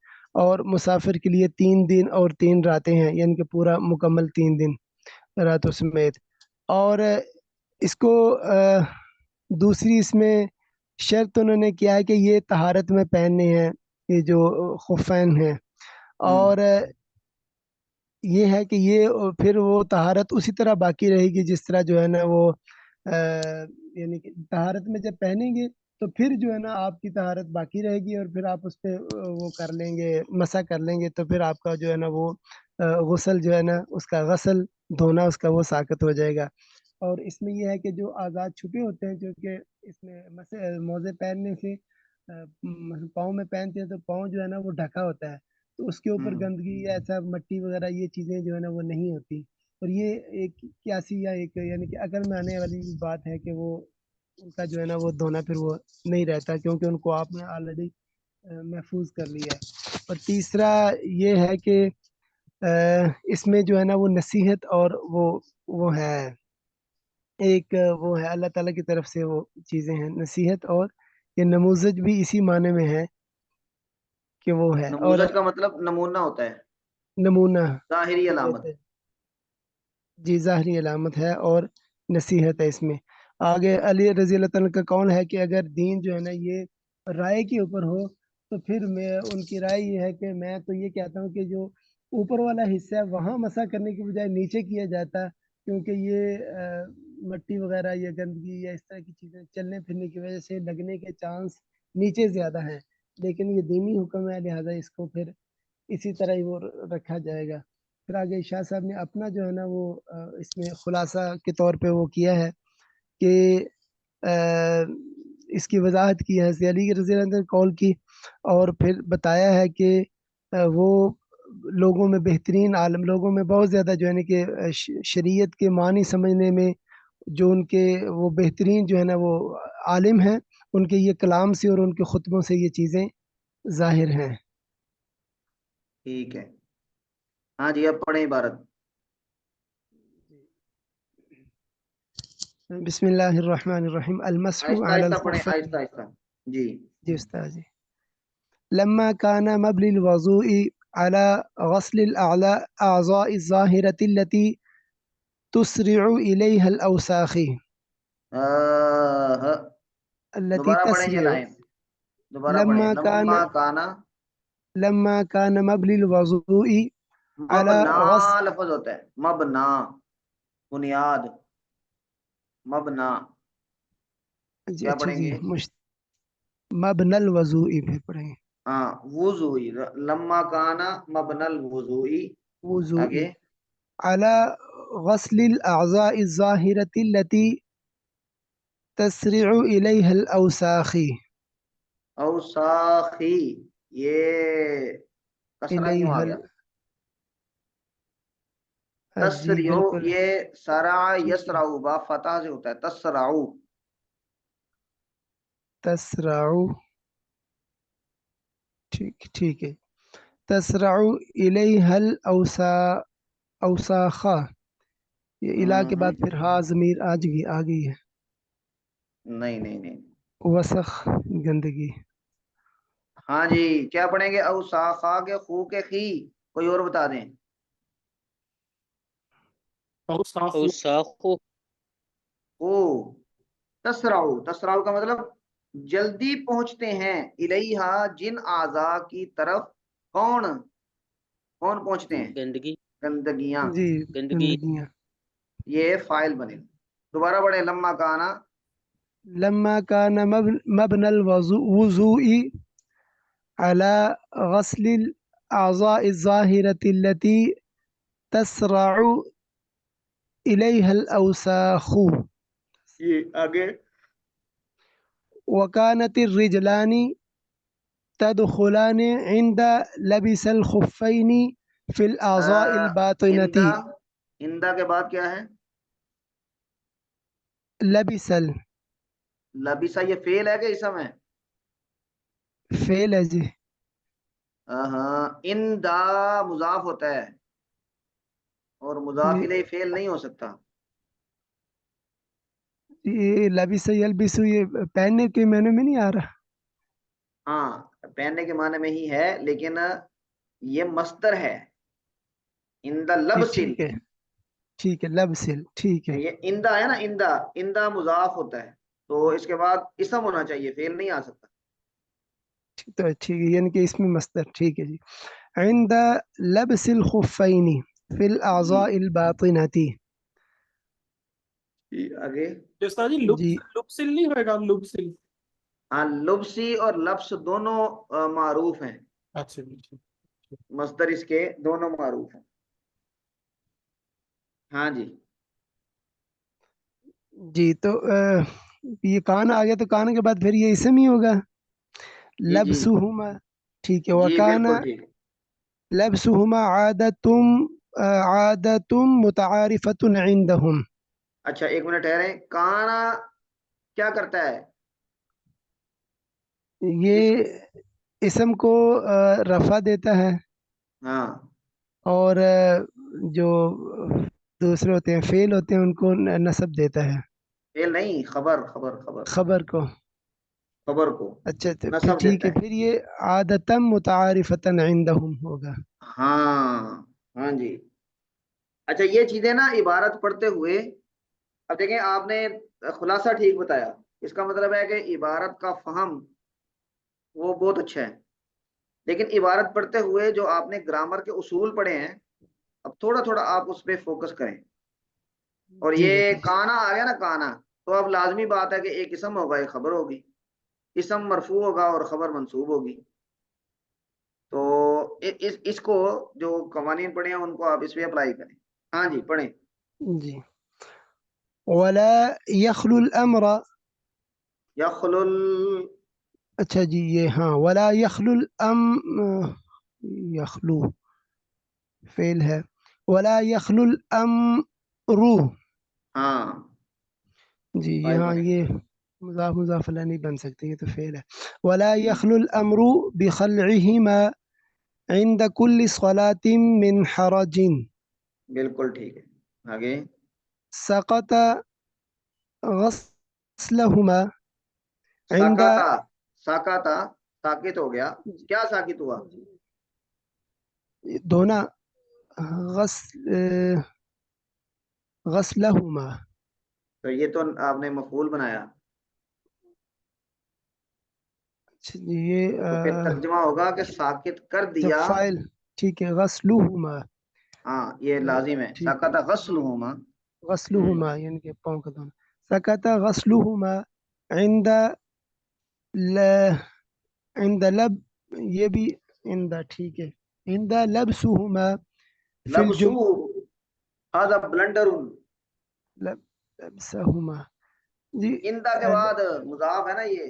اور مسافر کے لیے 3 دن اور 3 راتیں ہیں، یعنی کہ پورا مکمل 3 دن راتوں سمیت. اور اس کو دوسری اس میں شرط انہوں نے کیا ہے کہ یہ طہارت میں پہننے ہیں یہ جو خفین ہیں. اور یہ ہے کہ یہ پھر وہ طہارت اسی طرح باقی رہے گی جس طرح جو ہے نا وہ یعنی کہ طہارت میں جب پہنیں گے تو پھر جو ہے نا آپ کی طہارت باقی رہے گی اور پھر آپ اس پہ وہ کر لیں گے مسح کر لیں گے تو پھر آپ کا جو ہے نا وہ غسل جو ہے نا اس کا غسل دھونا اس کا وہ ساقط ہو جائے گا. اور اس میں یہ ہے کہ جو آزاد چھپے ہوتے ہیں کیونکہ اس میں موزے پہننے سے پاؤں میں پہنتے ہیں تو پاؤں جو ہے نا وہ ڈھکا ہوتا ہے تو اس کے اوپر گندگی یا ایسا مٹی وغیرہ یہ چیزیں جو ہے نا وہ نہیں ہوتی. اور یہ ایک قیاسی یا ایک یعنی کہ عقل میں آنے والی بات ہے کہ وہ ان کا جو ہے نا وہ دھونا پھر وہ نہیں رہتا کیونکہ ان کو آپ نے آلریڈی محفوظ کر لیا ہے. اور تیسرا یہ ہے کہ اس میں جو ہے نا وہ نصیحت اور وہ ہے ایک وہ ہے اللہ تعالیٰ کی طرف سے وہ چیزیں ہیں نصیحت اور یہ نموذج بھی اسی معنی میں ہے کہ وہ ہے. اور نموذج کا مطلب نمونہ ہوتا ہے، نمونہ ظاہری علامت. جی ظاہری علامت ہے اور نصیحت ہے. اس میں آگے علی رضی اللہ تعالیٰ کا قول ہے کہ اگر دین جو ہے نا یہ رائے کے اوپر ہو تو پھر میں ان کی رائے یہ ہے کہ میں تو یہ کہتا ہوں کہ جو اوپر والا حصہ ہے وہاں مسح کرنے کی بجائے نیچے کیا جاتا کیونکہ یہ مٹی وغیرہ یا گندگی یا اس طرح کی چیزیں چلنے پھرنے کی وجہ سے لگنے کے چانس نیچے زیادہ ہیں. لیکن یہ دینی حکم ہے لہٰذا اس کو پھر اسی طرح ہی وہ رکھا جائے گا. پھر آگے شاہ صاحب نے اپنا جو ہے نا وہ اس میں خلاصہ کے طور پہ وہ کیا ہے کہ اس کی وضاحت کی ہے علی رضی اللہ عنہ قول کی اور پھر بتایا ہے کہ وہ لوگوں میں بہترین عالم لوگوں میں بہت زیادہ جو ہے نا کہ شریعت کے معنی سمجھنے میں جو ان کے وہ بہترین جو ہے نا وہ عالم ہیں ان کے یہ کلام سے اور ان کے خطبوں سے یہ چیزیں ظاہر ہیں. ٹھیک ہے ہاں جی اب پڑھیں عبارت. بسم اللہ الرحمن الرحیم. المسح آہستہ علی آہستہ پڑھیں الخفین. آہستہ آہستہ. جی جی استاد جی. لما كان مبلي الوضوء على غسل الأعضاء الظاهرة التي تسرع إليها الأوساخ التي دوبارہ پڑھیں یہ تسرع. لائن دوبارہ پڑھیں. لما كان مبلي الوضوء على مبنا غسل. لفظ ہوتا ہے مبنا بنیاد مبنا. جی کیا اچھا پڑھیں جی گے؟ مبنى الوضوء پھر پڑھیں گے. ہاں وضوئی لما کانا مبنا الوضوئی. وضوء آگے على غسل الأعضاء الظاهرة التي تسرع إليها الأوساخ. اوساخی یہ کسرہ کیوں آ إليها گیا؟ جی تسریعو بالکل. یہ سرع جی یسرع با فتح سے ہوتا ہے تسرعو. تسرع ٹھیک ہے تسرع الیہا الاوساخ، یہ الہ کے بعد پھر ہا ضمیر آ گئی ہے. نہیں. وسخ گندگی. ہاں جی، کیا پڑھیں گے؟ اوساخا کے خو کے خی، کوئی اور بتا دیں. اوساخو او تسراؤ کا مطلب جلدی پہنچتے ہیں، الیہا جن اعضاء کی طرف. کون پہنچتے ہیں؟ گندگی گندگیاں. جی گندگی گندگیاں. یہ فائل بنے. دوبارہ پڑھیں. لما کانا لما كان مبنى الوضوء على غسل الأعضاء الظاهرة التي تسرع إليها الأوساخ، یہ آگے. وكانت الرجلان تدخلان عند لبس الخفين في الأعضاء الباطنة. اندہ کے بعد کیا ہے؟ لبس لبسا. یہ فعل ہے کہ اسم ہے؟ فعل ہے جی. ہاں، اندہ مضاف ہوتا ہے اور مضاف الیہ فعل نہیں ہو سکتا. یہ لبس یلبس یہ پہننے کے معنی میں نہیں آ رہا. ہاں، پہننے کے معنی میں ہی ہے، لیکن یہ مصدر ہے. اندہ لبسل. ٹھیک ہے لبسل. ٹھیک ہے یہ اندہ ہے نا، اندہ مضاف ہوتا ہے، تو اس کے بعد اسم ہونا چاہیے، فعل نہیں آ سکتا. تو ٹھیک ہے، یعنی کہ اس میں مصدر. ٹھیک ہے جی. عند لبس الخفين في الأعضاء الباطنة. آگے. جی جی لبسل نہیں ہوئے گا، لبسل. ہاں، لبسی اور لبس دونوں معروف ہیں. اچھا جی. مصدر اس کے دونوں معروف ہیں. ہاں جی. جی تو یہ کان آ گیا، تو کان کے بعد پھر یہ اسم ہی ہوگا. جی لبسہما. ٹھیک ہے. جی وکان بالکل ٹھیک ہے. لبسہما عادت متعارفۃ عندہم. اچھا ایک منٹ ٹھہریں. کانا کیا کرتا ہے؟ یہ اس اسم کو رفع دیتا ہے، ہاں اور جو دوسرے ہوتے ہیں فعل ہوتے ہیں ان کو نصب دیتا ہے. فعل نہیں، خبر خبر کو. کو اچھا تو پھر نصب ٹھیک دیتا ہے، ہے. پھر یہ عادتاً متعارفتاً عندہم ہوگا. ہاں جی. اچھا یہ چیزیں نا عبارت پڑھتے ہوئے، اب دیکھیں آپ نے خلاصہ ٹھیک بتایا، اس کا مطلب ہے کہ عبارت کا فہم وہ بہت اچھا ہے، لیکن عبارت پڑھتے ہوئے جو آپ نے گرامر کے اصول پڑھے ہیں، اب تھوڑا تھوڑا آپ اس پہ فوکس کریں. اور جی یہ بالکل. کانا آ گیا نا، کانا، تو اب لازمی بات ہے کہ ایک اسم ہوگا، ایک خبر ہوگی. اسم مرفوع ہوگا اور خبر منصوب ہوگی. تو اس کو جو قوانین پڑھے ہیں ان کو آپ اس پہ اپلائی کریں. ہاں جی پڑھیں. جی. ولا يخلو الامر. یخلل. اچھا جی یہ ہاں، ولا يخلو یخلو فعل ہے. ولا يخلو الامر. ہاں جی فائل یہاں بنے. یہ مضاف الیہ نہیں بن سکتے، یہ تو فعل ہے. ولا يخلو الامر بخلعهما عند كل صلاة من حرج. بالکل ٹھیک ہے. آگے. سقط غسلهما عند ساکاتا ساکت ہو گیا. کیا ساکت ہوا؟ دھونا. غسلهما. تو یہ تو آپ نے مفعول بنایا، یہ تو پھر ترجمہ ہوگا کہ ساکت کر جب دیا. فائل. ٹھیک ہے. غسلهما. ہاں یہ لازم ہے. ٹھیک ہے. ساکتا غسلہما. غسلهما یعنی کہ پاؤں کا دھونا. سقط غسلهما عند عند لب. یہ بھی عند. ٹھیک ہے. عند لبسهما في لبسو الجمعة. هذا بلنڈر. لبسهما جی. اندہ کے بعد مضاف ہے نا یہ.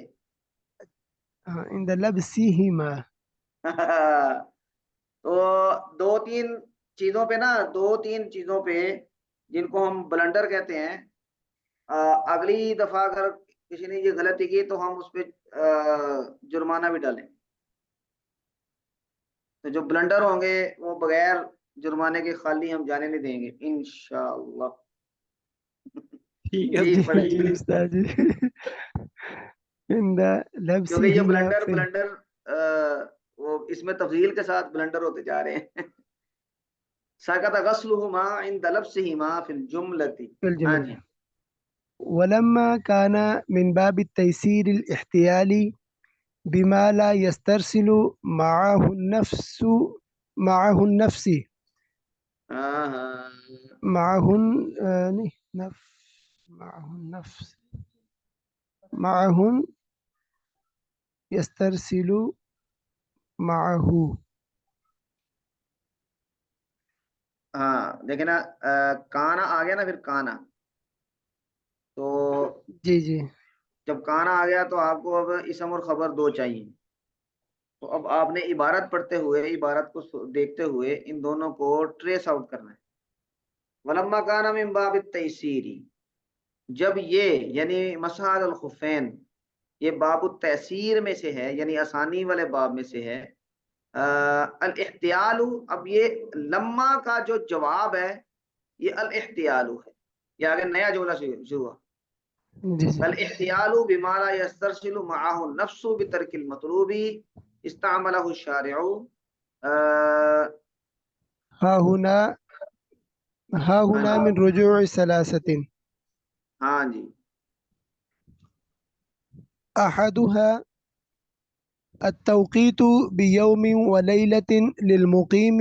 ہاں عند لبسهما. تو دو تین چیزوں پہ جن کو ہم بلنڈر کہتے ہیں، اگلی دفعہ اگر کسی نے یہ غلطی کی تو ہم اس پہ جرمانہ بھی ڈالیں. تو جو بلنڈر ہوں گے وہ بغیر جرمانے کے خالی ہم جانے نہیں دیں گے انشاءاللہ. ٹھیک ہے جی جی. پڑھیں. جی استاد جی. عند کیونکہ یہ لبسهما في بلنڈر وہ اس میں تفضیل کے ساتھ بلنڈر ہوتے جا رہے ہیں. سقط غسلهما عند لبسهما في الجملة. ہاں جی. الجملة. ولما كان من باب التيسير الاحتيالي بما لا يسترسل معه النفس معه النفس ہاں ہاں معه نہیں، معه النفس معه يسترسل معه. ہاں دیکھیں نا کانا آ گیا نا پھر کانا. تو جی جی جب کانا آ گیا تو آپ کو اب اسم اور خبر دو چاہیے. تو اب آپ نے عبارت پڑھتے ہوئے عبارت کو دیکھتے ہوئے ان دونوں کو ٹریس آؤٹ کرنا ہے. ولما کان من باب التیسیر، جب یہ یعنی مسح علی الخفین یہ باب التیسیر میں سے ہے، یعنی آسانی والے باب میں سے ہے. الاحتیال، اب یہ لما کا جو جواب ہے یہ الاحتیال ہے. یہ آگے نیا جملہ شروع ہوا. جی جی. الاحتیال بما لا يسترسل معه النفس بترك المطلوب استعمله الشارع. ها هنا من رجوع ثلاثة. ہاں جی. أحدها التوقيت بيوم وليلة للمقيم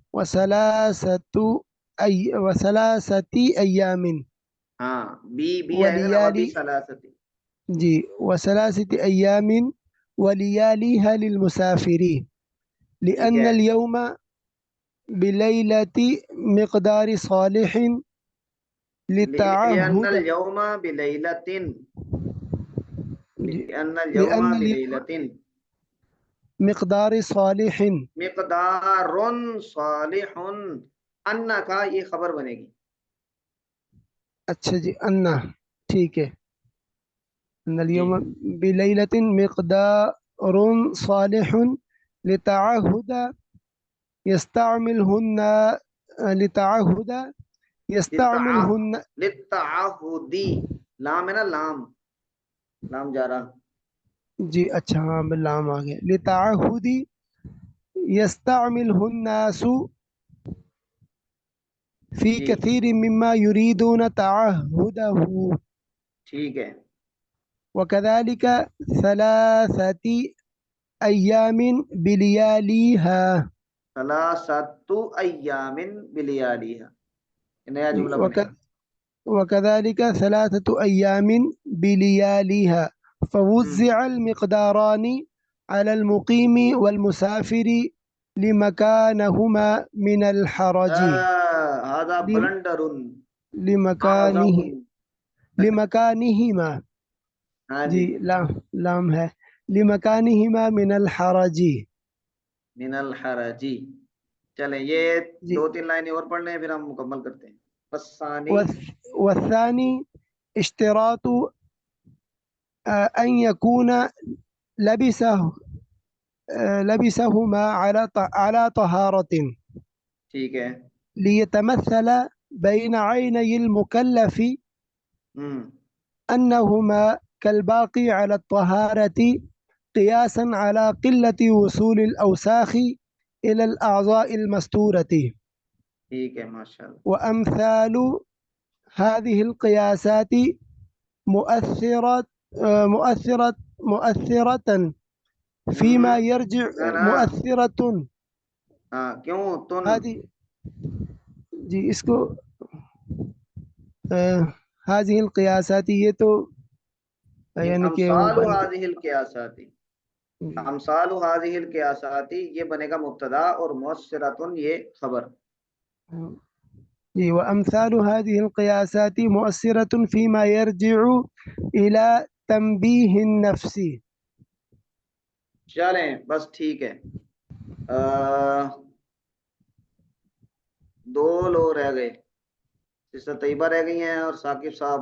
وثلاثة أيام. ہاں بی آئے گا نا وبی وليالي ثلاثتی. جی وثلاثة أيام ولياليها للمسافر، ٹھیک لأن ہے. اليوم بليلة مقدار صالح لأن للتعهد. اليوم بليلة. جی. لأن اليوم لأن اليوم بليلة مقدار صالح. مقدار صالح. ان کا یہ خبر بنے گی. اچھا جی انا ٹھیک ہے. ان جی اليوم بليلة مقدار صالح لتعهد يستعملهن لتعهد يستعملهن. للتعہدی، لام ہے نا، لام جا رہا. جی اچھا ہاں لام آ گیا. لتعهد يستعمله الناس في جی كثير مما يريدون تعهده. ٹھیک ہے. وكذلك ثلاثة أيام بلياليها. ثلاثۃ ایام بلیالیہا، نیا جملہ بنے گا. وكذلك ثلاثة أيام بلياليها. فوزع المقداران على المقيم والمسافر لمكانهما من الحرج. هذا بلنڈر. لمكانه لمكانهما. ہاں جی جی. لام ہے. لمكانهما من الحرج. من الحرجی. چلیں یہ جی. 2-3 لائنیں اور پڑھ لیں پھر ہم مکمل کرتے ہیں. بس ثانی. والثاني اشتراط أن يكون لبسهما على طهارة ٹھیک ہے. ليتمثل بين عيني المكلف أنهما كالباقي على الطهارة قياسا على قلة وصول الأوساخ إلى الأعضاء المستورة. ٹھیک ہے ماشاء اللہ. وأمثال هذه القياسات مؤثرة فيما يرجع مؤثرة. ہاں کیوں تن. هذه جی اس کو هذه القياسات یہ تو یعنی کہ امثال هذه القياسات. امثال هذه القياسات یہ بنے گا مبتدا اور مؤثرۃ یہ خبر. جی وأمثال هذه القياسات مؤثرة فيما يرجع إلى تنبيه النفس. چلیں بس ٹھیک ہے. 2 لوگ رہ گئے، سسٹر طیبہ رہ گئی ہیں اور ثاقب صاحب